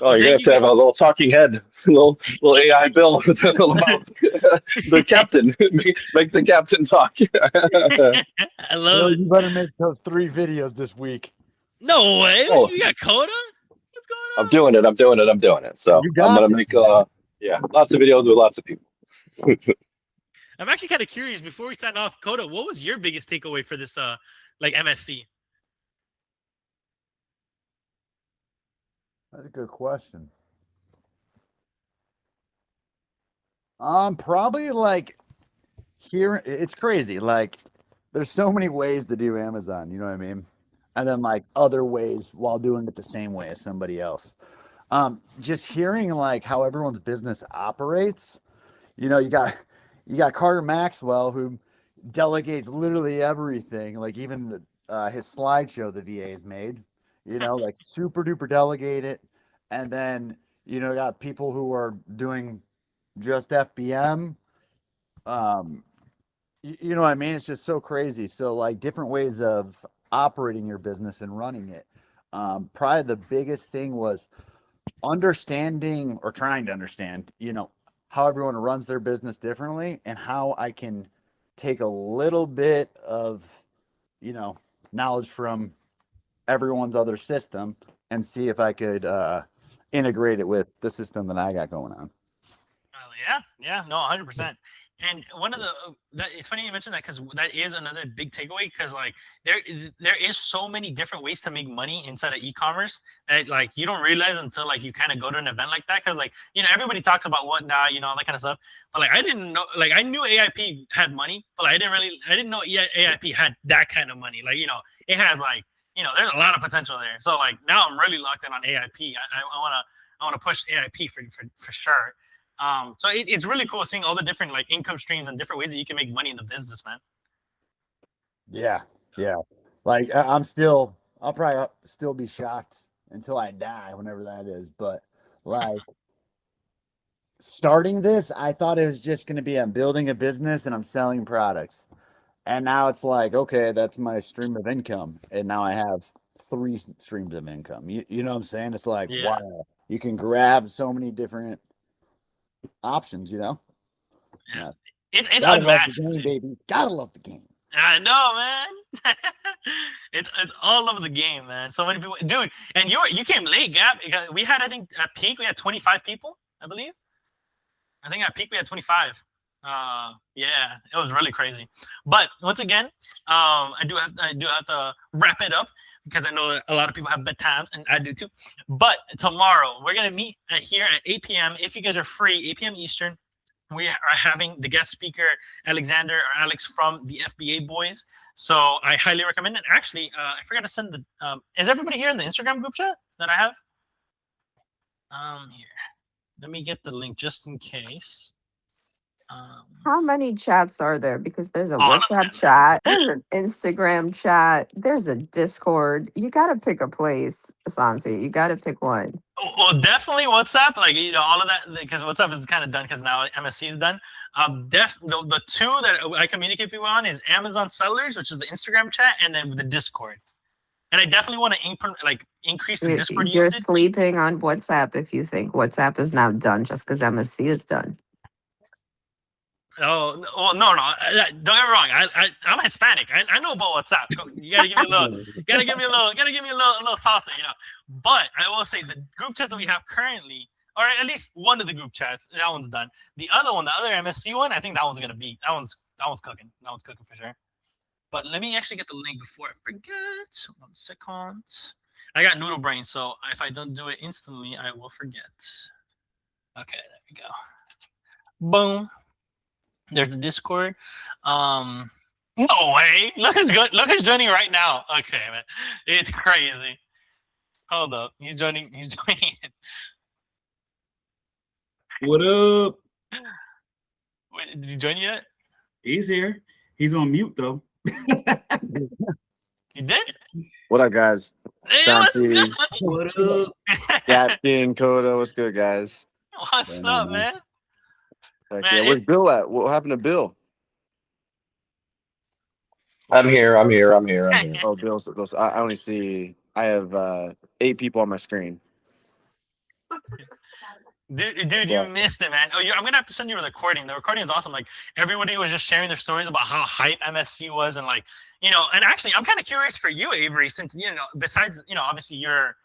Oh, you're gonna have a little talking head, little AI Bill. That's all about the captain. Make the captain talk. I love it. You better make those 3 videos this week. No way. Oh. You got Coda? I'm doing it. So I'm gonna make lots of videos with lots of people. I'm actually kind of curious. Before we sign off, Coda, what was your biggest takeaway for this MSC? That's a good question. Probably like here, it's crazy. Like, there's so many ways to do Amazon, you know what I mean? And then like other ways while doing it the same way as somebody else. Just hearing like how everyone's business operates. You got Carter Maxwell, who delegates literally everything, like even his slideshow the VA's made. Like super duper delegate it. And then, got people who are doing just FBM. You know what I mean? It's just so crazy. So like different ways of operating your business and running it. Probably the biggest thing was understanding or trying to understand, how everyone runs their business differently and how I can take a little bit of, knowledge from everyone's other system and see if I could integrate it with the system that I got going on. Yeah, no, 100%. And one of it's funny you mentioned that, because that is another big takeaway, because like there is so many different ways to make money inside of e-commerce that like you don't realize until like you kind of go to an event like that, because like everybody talks about Whatnot, all that kind of stuff, but like I didn't know, like I knew AIP had money, but like, I didn't know AIP had that kind of money. Like it has like there's a lot of potential there. So like now I'm really locked in on AIP. I wanna push AIP for sure. So it's really cool seeing all the different like income streams and different ways that you can make money in the business, man. Yeah. Like I'll probably still be shocked until I die, whenever that is. But like, starting this, I thought it was just going to be I'm building a business and I'm selling products. And now it's like, okay, that's my stream of income. And now I have 3 streams of income. You know what I'm saying? It's like, Yeah. wow, you can grab so many different options, you know? Yeah. It's Gotta love the unmatched. game, baby. Gotta love the game. I know, man. It's all over the game, man. So many people, dude. And you came late, Gap. We had, I think, at peak we had 25 people, I believe. I think at peak we had 25. Yeah, it was really crazy. But once again, I do have to wrap it up because I know that a lot of people have bedtimes and I do too. But tomorrow we're gonna meet here at 8 p.m. If you guys are free, 8 p.m. Eastern. We are having the guest speaker Alexander or Alex from the FBA Boys. So I highly recommend it. Actually, I forgot to send the. Is everybody here in the Instagram group chat that I have? Here. Let me get the link just in case. How many chats are there? Because there's a All of WhatsApp chat, there's an Instagram chat, there's a Discord. You got to pick a place, Asante. You got to pick one. Well, definitely WhatsApp, like all of that, because WhatsApp is kind of done because now MSC is done. The 2 that I communicate people on is Amazon Sellers, which is the Instagram chat, and then the Discord. And I definitely want to increase the Discord You're usage. sleeping on WhatsApp if you think WhatsApp is now done just because MSC is done. Oh well, no. Don't get me wrong. I'm Hispanic. I know about WhatsApp. You gotta give me a little, a little softer, But I will say the group chats that we have currently, or at least one of the group chats, that one's done. The other one, the other MSC one, I think that one's gonna be that one's cooking. That one's cooking for sure. But let me actually get the link before I forget. 1 second. I got noodle brain, so if I don't do it instantly, I will forget. Okay, there we go. Boom. There's the Discord. No way. Look who's joining right now. Okay, man. It's crazy. Hold up. He's joining it. What up? Wait, did you join yet? He's here. He's on mute though. You did? What up, guys? Hey, Santi, What up? Gatkin, Coda, what's good, guys? What's up, man? Heck Man, yeah, where's Bill at? What happened to Bill? I'm here. Oh, Bill's. I only see. I have 8 people on my screen. Dude, you missed it, man. I'm gonna have to send you a recording. The recording is awesome. Like everybody was just sharing their stories about how hype MSC was, and and actually, I'm kind of curious for you, Avery, since besides obviously you're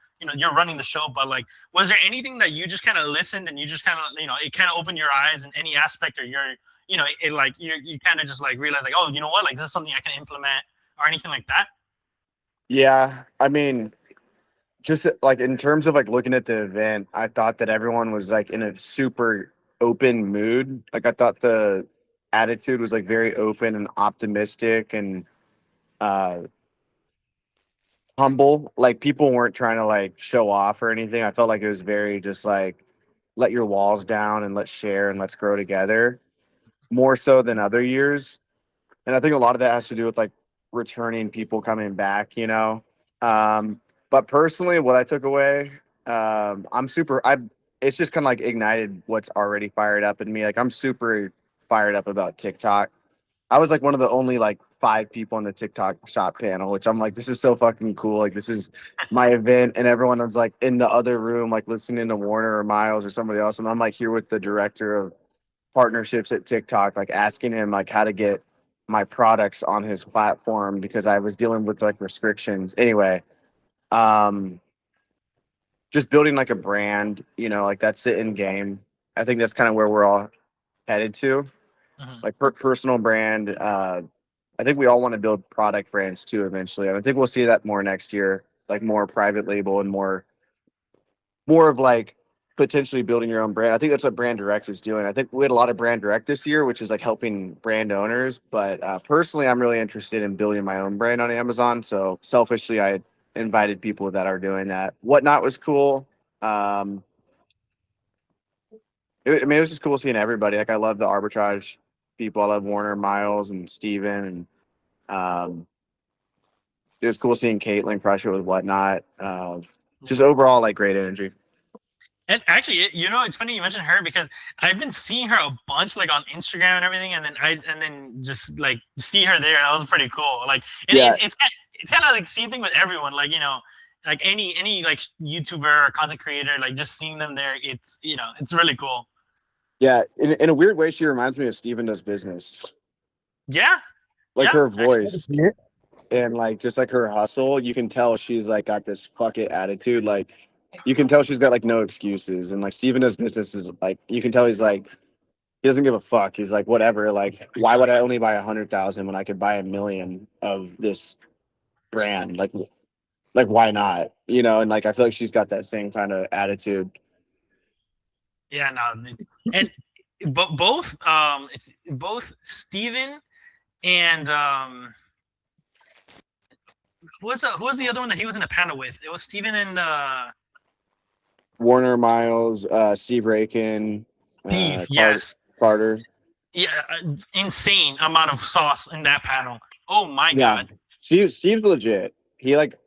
running the show, but like, was there anything that you just kind of listened and you just kind of it kind of opened your eyes in any aspect, or you kind of just like realized like, oh, you know what, like this is something I can implement or anything like that? Yeah, I mean, just like in terms of like looking at the event, I thought that everyone was like in a super open mood. Like I thought the attitude was like very open and optimistic and humble. Like people weren't trying to like show off or anything. I felt like it was very just like let your walls down and let's share and let's grow together, more so than other years. And I think a lot of that has to do with like returning people coming back, But personally, what I took away, it's just kind of like ignited what's already fired up in me. Like I'm super fired up about TikTok. I was like one of the only like 5 people on the TikTok shop panel, which I'm like, this is so fucking cool. Like this is my event, and everyone was like in the other room, like listening to Warner or Miles or somebody else. And I'm like here with the director of partnerships at TikTok, like asking him like how to get my products on his platform because I was dealing with like restrictions. Anyway, just building like a brand, like that's the end game. I think that's kind of where we're all headed to. Like personal brand. I think we all want to build product brands too eventually. And I think we'll see that more next year, like more private label and more of like potentially building your own brand. I think that's what Brand Direct is doing. I think we had a lot of Brand Direct this year, which is like helping brand owners. But personally, I'm really interested in building my own brand on Amazon. So selfishly, I invited people that are doing that. Whatnot was cool. It was just cool seeing everybody. Like I love the arbitrage people. I love Warner, Miles, and Steven. And it was cool seeing Caitlin crush it with Whatnot. Just overall, like great energy. And actually, you know, it's funny you mentioned her because I've been seeing her a bunch, like on Instagram and everything, and then just like see her there. That was pretty cool. Like, and Yeah. it's kind of like same thing with everyone. Like, you know, like any like YouTuber or content creator, like just seeing them there, it's, you know, it's really cool. Yeah, in a weird way, she reminds me of Steven Does Business. Yeah. Like Yeah, her voice and like just like her hustle, you can tell she's like got this fuck it attitude. Like you can tell she's got like no excuses. And like Steven Does Business is like you can tell he's like he doesn't give a fuck. He's like whatever. Like why would I only buy 100,000 when I could buy 1,000,000 of this brand? Like why not? You know, and like I feel like she's got that same kind of attitude. Yeah, no, and both it's both Steven and who was the other one that he was in a panel with? It was Steven and Warner Miles, Steve Rakin, Steve. Yes. Carter. Yeah, insane amount of sauce in that panel. Oh my Yeah, god. Steve's legit. He like,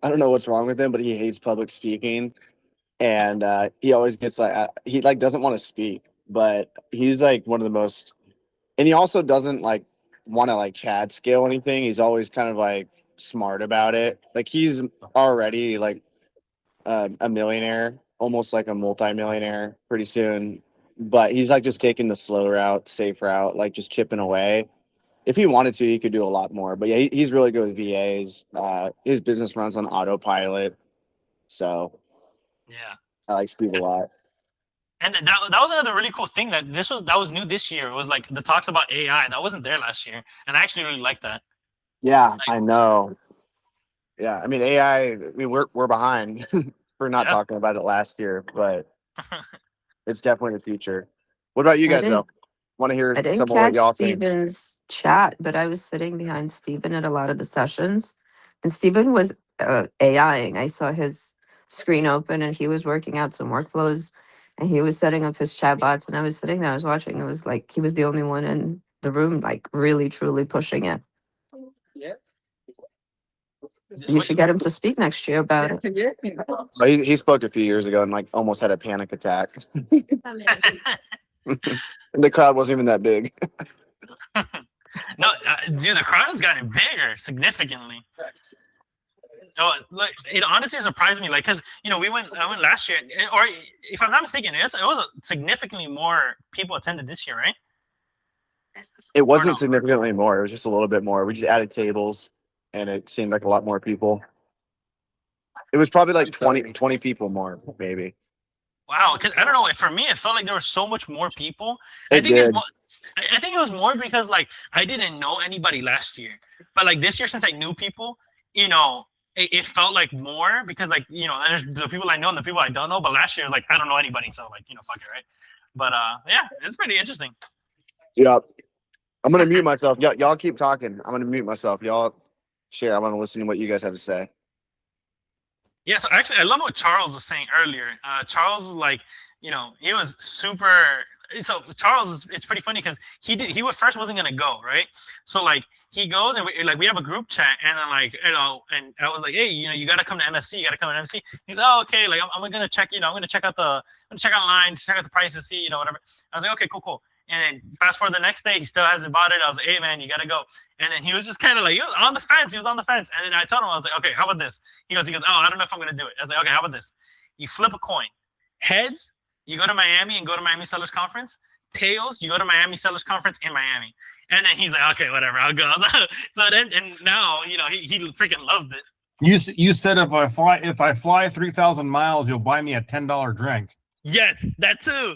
I don't know what's wrong with him, but he hates public speaking, and he always gets like he like doesn't want to speak, but he's like one of the most, and he also doesn't like want to like Chad scale anything. He's always kind of like smart about it. Like he's already like a millionaire, almost like a multi-millionaire pretty soon, but he's like just taking the slow route, safe route, like just chipping away. If he wanted to, he could do a lot more. But yeah, he's really good with VAs. His business runs on autopilot, so Yeah. I like Steve a lot. And that was another really cool thing that was new this year. It was like the talks about AI that wasn't there last year, and I actually really liked that. Yeah, I know. Yeah, I mean AI. I mean we're behind for not talking about it last year, but it's definitely the future. What about you I guys didn't- though? Want to hear I didn't some of what catch y'all think? Steven's chat, but I was sitting behind Steven at a lot of the sessions, and Steven was AIing. I saw his screen open, and he was working out some workflows, and he was setting up his chat bots, and I was sitting there, I was watching. It was like he was the only one in the room, like really, truly pushing it. You should get him to speak next year about it. But he spoke a few years ago and like almost had a panic attack. The crowd wasn't even that big. No, dude, the crowd has gotten bigger significantly. No, like it honestly surprised me, like because you know I went last year, or if I'm not mistaken, it was significantly more people attended this year, right? It wasn't significantly more. It was just a little bit more. We just added tables, and it seemed like a lot more people. It was probably like 20 people more, maybe. Wow, because I don't know. For me, it felt like there was so much more people. It did. I think it was more because like I didn't know anybody last year, but like this year, since I knew people, you know, it felt like more because like you know, there's the people I know and the people I don't know. But last year, like I don't know anybody, so like you know, fuck it, right? But yeah, it's pretty interesting. Yeah. I'm gonna mute myself. Y'all keep talking. I'm gonna mute myself. Y'all share. I want to listen to what you guys have to say. Yeah, so actually, I love what Charles was saying earlier. Charles is like, you know, he was super. So Charles, it's pretty funny because he first wasn't gonna go, right? So like he goes and we have a group chat and then like you know and I was like, hey, you know, you gotta come to MSC, you gotta come to MSC. He's like, oh, okay, like I'm gonna check, you know, I'm gonna check out online, check out the prices, see, you know, whatever. I was like, okay, cool. And then fast forward the next day, he still hasn't bought it. I was like, hey man, you gotta go. And then he was just kind of like, he was on the fence. And then I told him, I was like, okay, how about this? He goes, oh, I don't know if I'm gonna do it. I was like, okay, how about this? You flip a coin. Heads, you go to Miami and go to Miami Sellers Conference. Tails, you go to Miami Sellers Conference in Miami. And then he's like, okay, whatever, I'll go. So then, and now, you know, he freaking loved it. You said if I fly 3,000 miles, you'll buy me a $10 drink. Yes, that too.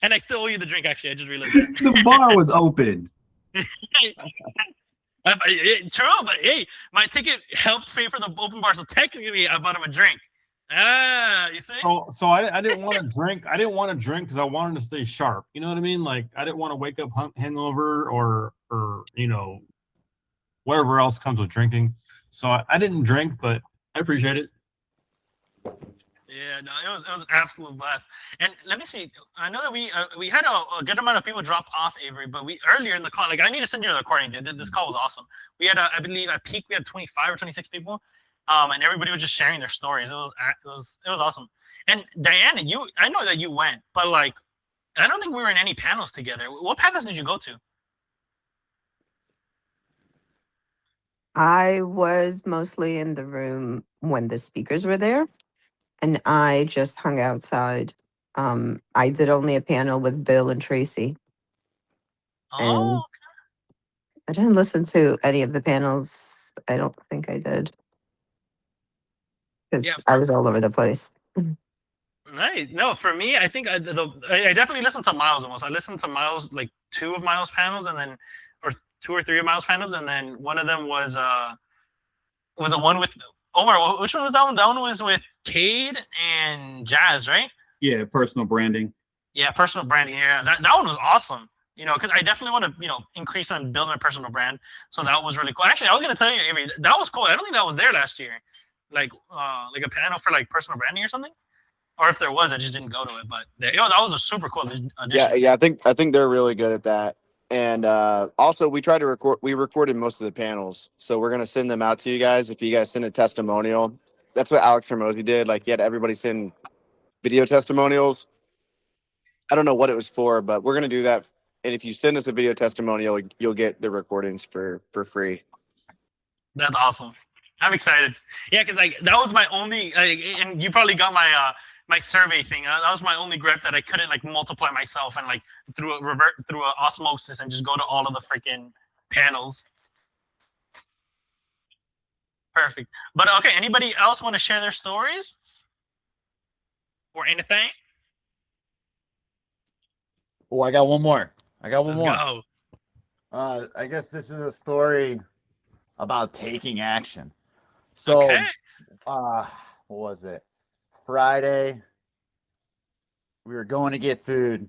And I still owe you the drink. Actually, I just realized that. The bar was open. True, but hey, my ticket helped pay for the open bar, so technically I bought him a drink. You see? So I didn't want to drink. I didn't want to drink because I wanted to stay sharp. You know what I mean? Like I didn't want to wake up hangover or you know whatever else comes with drinking. So I didn't drink, but I appreciate it. Yeah, no, it was an absolute blast. And let me see. I know that we had a good amount of people drop off, Avery, but we earlier in the call, like I need to send you a recording, dude. This call was awesome. We had I believe at peak we had 25 or 26 people, and everybody was just sharing their stories. It was awesome. And Diana, I know that you went, but like, I don't think we were in any panels together. What panels did you go to? I was mostly in the room when the speakers were there, and I just hung outside. I did only a panel with Bill and Tracy, and Oh, I didn't listen to any of the panels. I don't think I did yeah. because I was all over the place. Nice. No, for me, I think I definitely listened to Miles the most. I listened to Miles, like 2 of Miles' panels, and then, or 2 or 3 of Miles' panels, and then one of them was the one with Omar. Which one was that one? That one was with Cade and Jazz, right? Yeah, personal branding. Yeah, personal branding. Yeah, that one was awesome. You know, because I definitely want to, increase and build my personal brand. So that was really cool. Actually, I was gonna tell you, Avery, that was cool. I don't think that was there last year, like a panel for like personal branding or something. Or if there was, I just didn't go to it. But that was a super cool addition. Yeah, I think they're really good at that. And also, we tried to record. We recorded most of the panels, so we're gonna send them out to you guys. If you guys send a testimonial, that's what Alex Hormozy did. Like, he had everybody send video testimonials. I don't know what it was for, but we're gonna do that. And if you send us a video testimonial, you'll get the recordings for free. That's awesome. I'm excited. Yeah, because like that was my only, and you probably got my my survey thing. That was my only grip that I couldn't like multiply myself and like through a osmosis and just go to all of the freaking panels. Perfect. But okay, anybody else want to share their stories or anything? Oh, I got one more. Let's go. I guess this is a story about taking action. So, Okay. what was it? Friday, we were going to get food.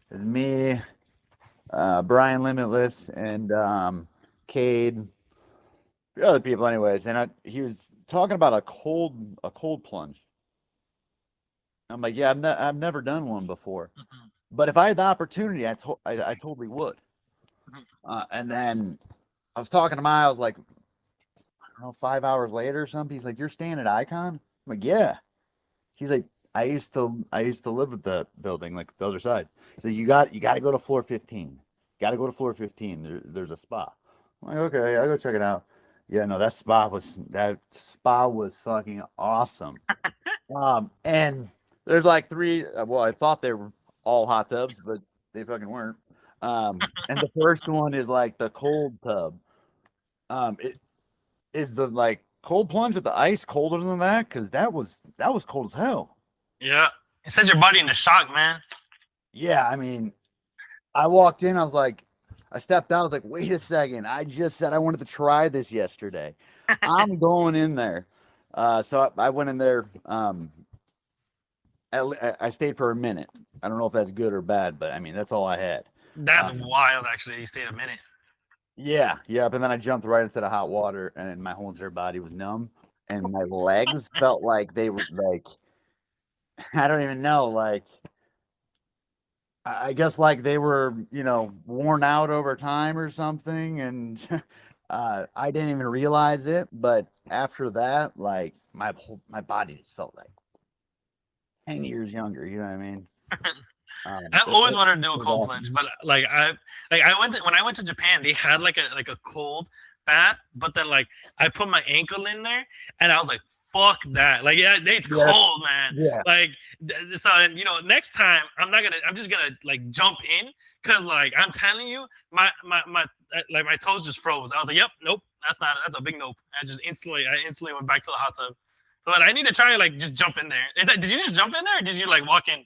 It was me, Brian Limitless, and Cade, the other people, anyways. And he was talking about a cold plunge. I'm like, yeah, I've never done one before, but if I had the opportunity, I totally would. And then I was talking to Miles, like, I don't know, 5 hours later or something. He's like, "You're staying at Icon?" I'm like, "Yeah." He's like, I used to live at the building, like the other side. He's like, you got to go to floor 15. Got to go to floor 15. There's a spa. I'm like, okay, I'll go check it out. Yeah, no, that spa was fucking awesome. And there's like 3. Well, I thought they were all hot tubs, but they fucking weren't. And the first one is like the cold tub. It is the like cold plunge with the ice colder than that, because that was cold as hell. Yeah, it sends your body into shock, man. Yeah, I mean, I walked in, I stepped out, I was like, wait a second, I just said I wanted to try this yesterday. I'm going in there. So I went in there. I stayed for a minute. I don't know if that's good or bad, but I mean, that's all I had. That's wild, actually. You stayed a minute. Yeah, and then I jumped right into the hot water, and my whole entire body was numb, and my legs felt like they were like, I don't even know, like, I guess like they were, worn out over time or something, and I didn't even realize it. But after that, like my body just felt like 10 years younger. You know what I mean? I always wanted to do a cold plunge, but when I went to Japan, they had like a cold bath, but then like I put my ankle in there, and I was like, fuck that. Like, yeah, it's cold, man. Yeah. Like, so, and next time I'm just gonna like jump in, because like I'm telling you, my toes just froze. I was like, yep, nope, that's a big nope. I instantly went back to the hot tub. So I need to try like just jump in there. Did you just jump in there, or did you like walk in?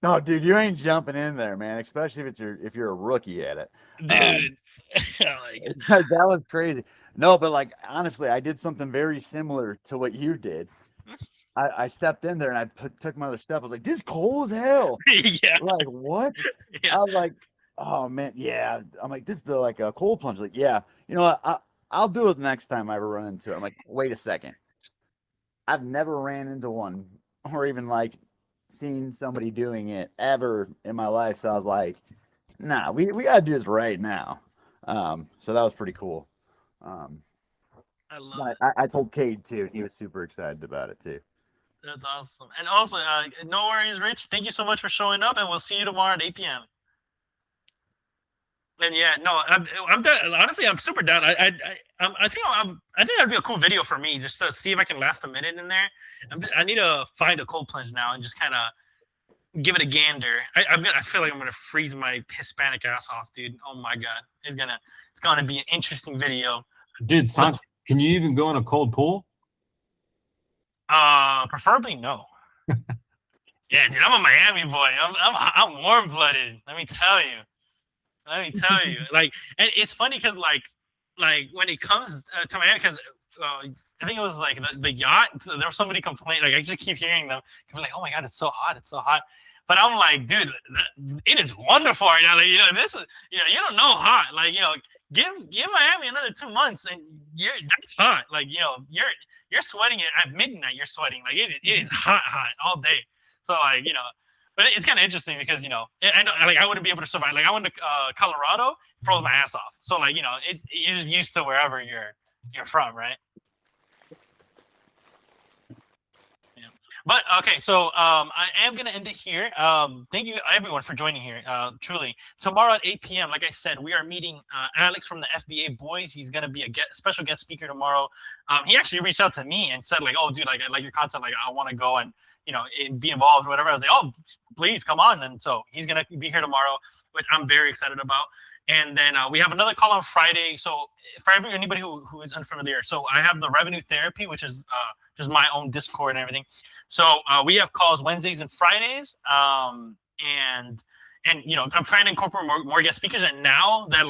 No, dude, you ain't jumping in there, man. Especially if you're a rookie at it, dude. That was crazy. No, but like honestly, I did something very similar to what you did. I stepped in there and I took my other step. I was like, "This is cold as hell." Yeah. Like what? Yeah. I was like, "Oh man, yeah." I'm like, "This is like a cold plunge." Like, yeah. You know what? I'll do it the next time I ever run into it. I'm like, "Wait a second. I've never ran into one or even like seen somebody doing it ever in my life." So I was like, "Nah, we gotta do this right now." So that was pretty cool. I love it. I told Cade too, and he was super excited about it too. That's awesome. And also, no worries, Rich. Thank you so much for showing up, and we'll see you tomorrow at 8 p.m. And yeah, no, I'm down. Honestly, I'm super down. I think that'd be a cool video for me, just to see if I can last a minute in there. I need to find a cold plunge now and just kind of give it a gander. I feel like I'm gonna freeze my Hispanic ass off, dude. Oh my god, it's gonna be an interesting video. Dude, son, can you even go in a cold pool? Preferably no. Yeah, dude, I'm a Miami boy. I'm warm blooded. Let me tell you. Like, and it's funny because like when it comes to Miami, because I think it was like the yacht. So there was somebody complaining. Like I just keep hearing them. People like, oh my god, it's so hot, it's so hot. But I'm like, dude, it is wonderful right now. Like, this is, you don't know hot. Like, give Miami another 2 months and that's hot. Like, you're sweating it at midnight. You're sweating. Like it is hot all day. So like, but it's kind of interesting because I wouldn't be able to survive. Like I went to Colorado, froze my ass off. So like, you're just used to wherever you're from, right? But okay, so I am gonna end it here. Thank you everyone for joining here. Truly, tomorrow at 8 p.m. Like I said, we are meeting Alex from the FBA Boys. He's gonna be a special guest speaker tomorrow. He actually reached out to me and said like, "Oh, dude, like I like your content. Like I want to go and be involved, whatever." I was like, "Oh, please come on." And so he's gonna be here tomorrow, which I'm very excited about. And then we have another call on Friday. So for anybody who is unfamiliar, so I have the revenue therapy, which is just my own Discord and everything. So we have calls Wednesdays and Fridays. And I'm trying to incorporate more guest speakers. And now that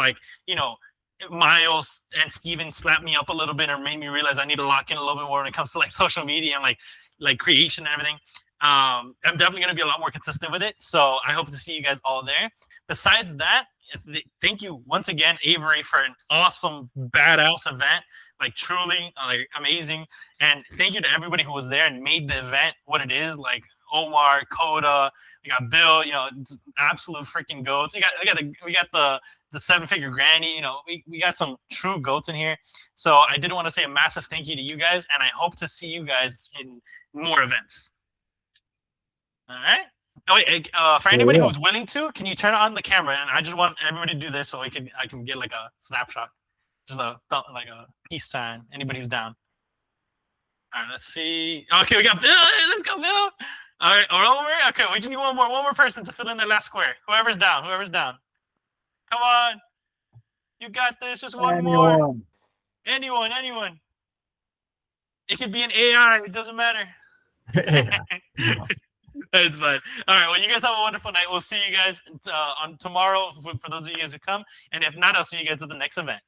Miles and Steven slapped me up a little bit or made me realize I need to lock in a little bit more when it comes to like social media and like creation and everything. I'm definitely going to be a lot more consistent with it. So I hope to see you guys all there. Besides that, thank you once again, Avery, for an awesome, badass event. Like truly like amazing. And thank you to everybody who was there and made the event what it is. Like Omar, Coda, we got Bill, absolute freaking goats. We got the 7-figure granny, we got some true goats in here. So I did want to say a massive thank you to you guys, and I hope to see you guys in more events. All right. Oh, wait, for anybody who's willing to, can you turn on the camera? And I just want everybody to do this so I can get like a snapshot, just like a peace sign. Anybody who's down. All right, let's see. Okay, we got Bill. Hey, let's go, Bill. All right, over. Okay, we just need one more person to fill in that last square. Whoever's down. Come on. You got this. Just one more. Anyone. It could be an AI. It doesn't matter. It's fine. All right. Well, you guys have a wonderful night. We'll see you guys on tomorrow for those of you guys who come. And if not, I'll see you guys at the next event.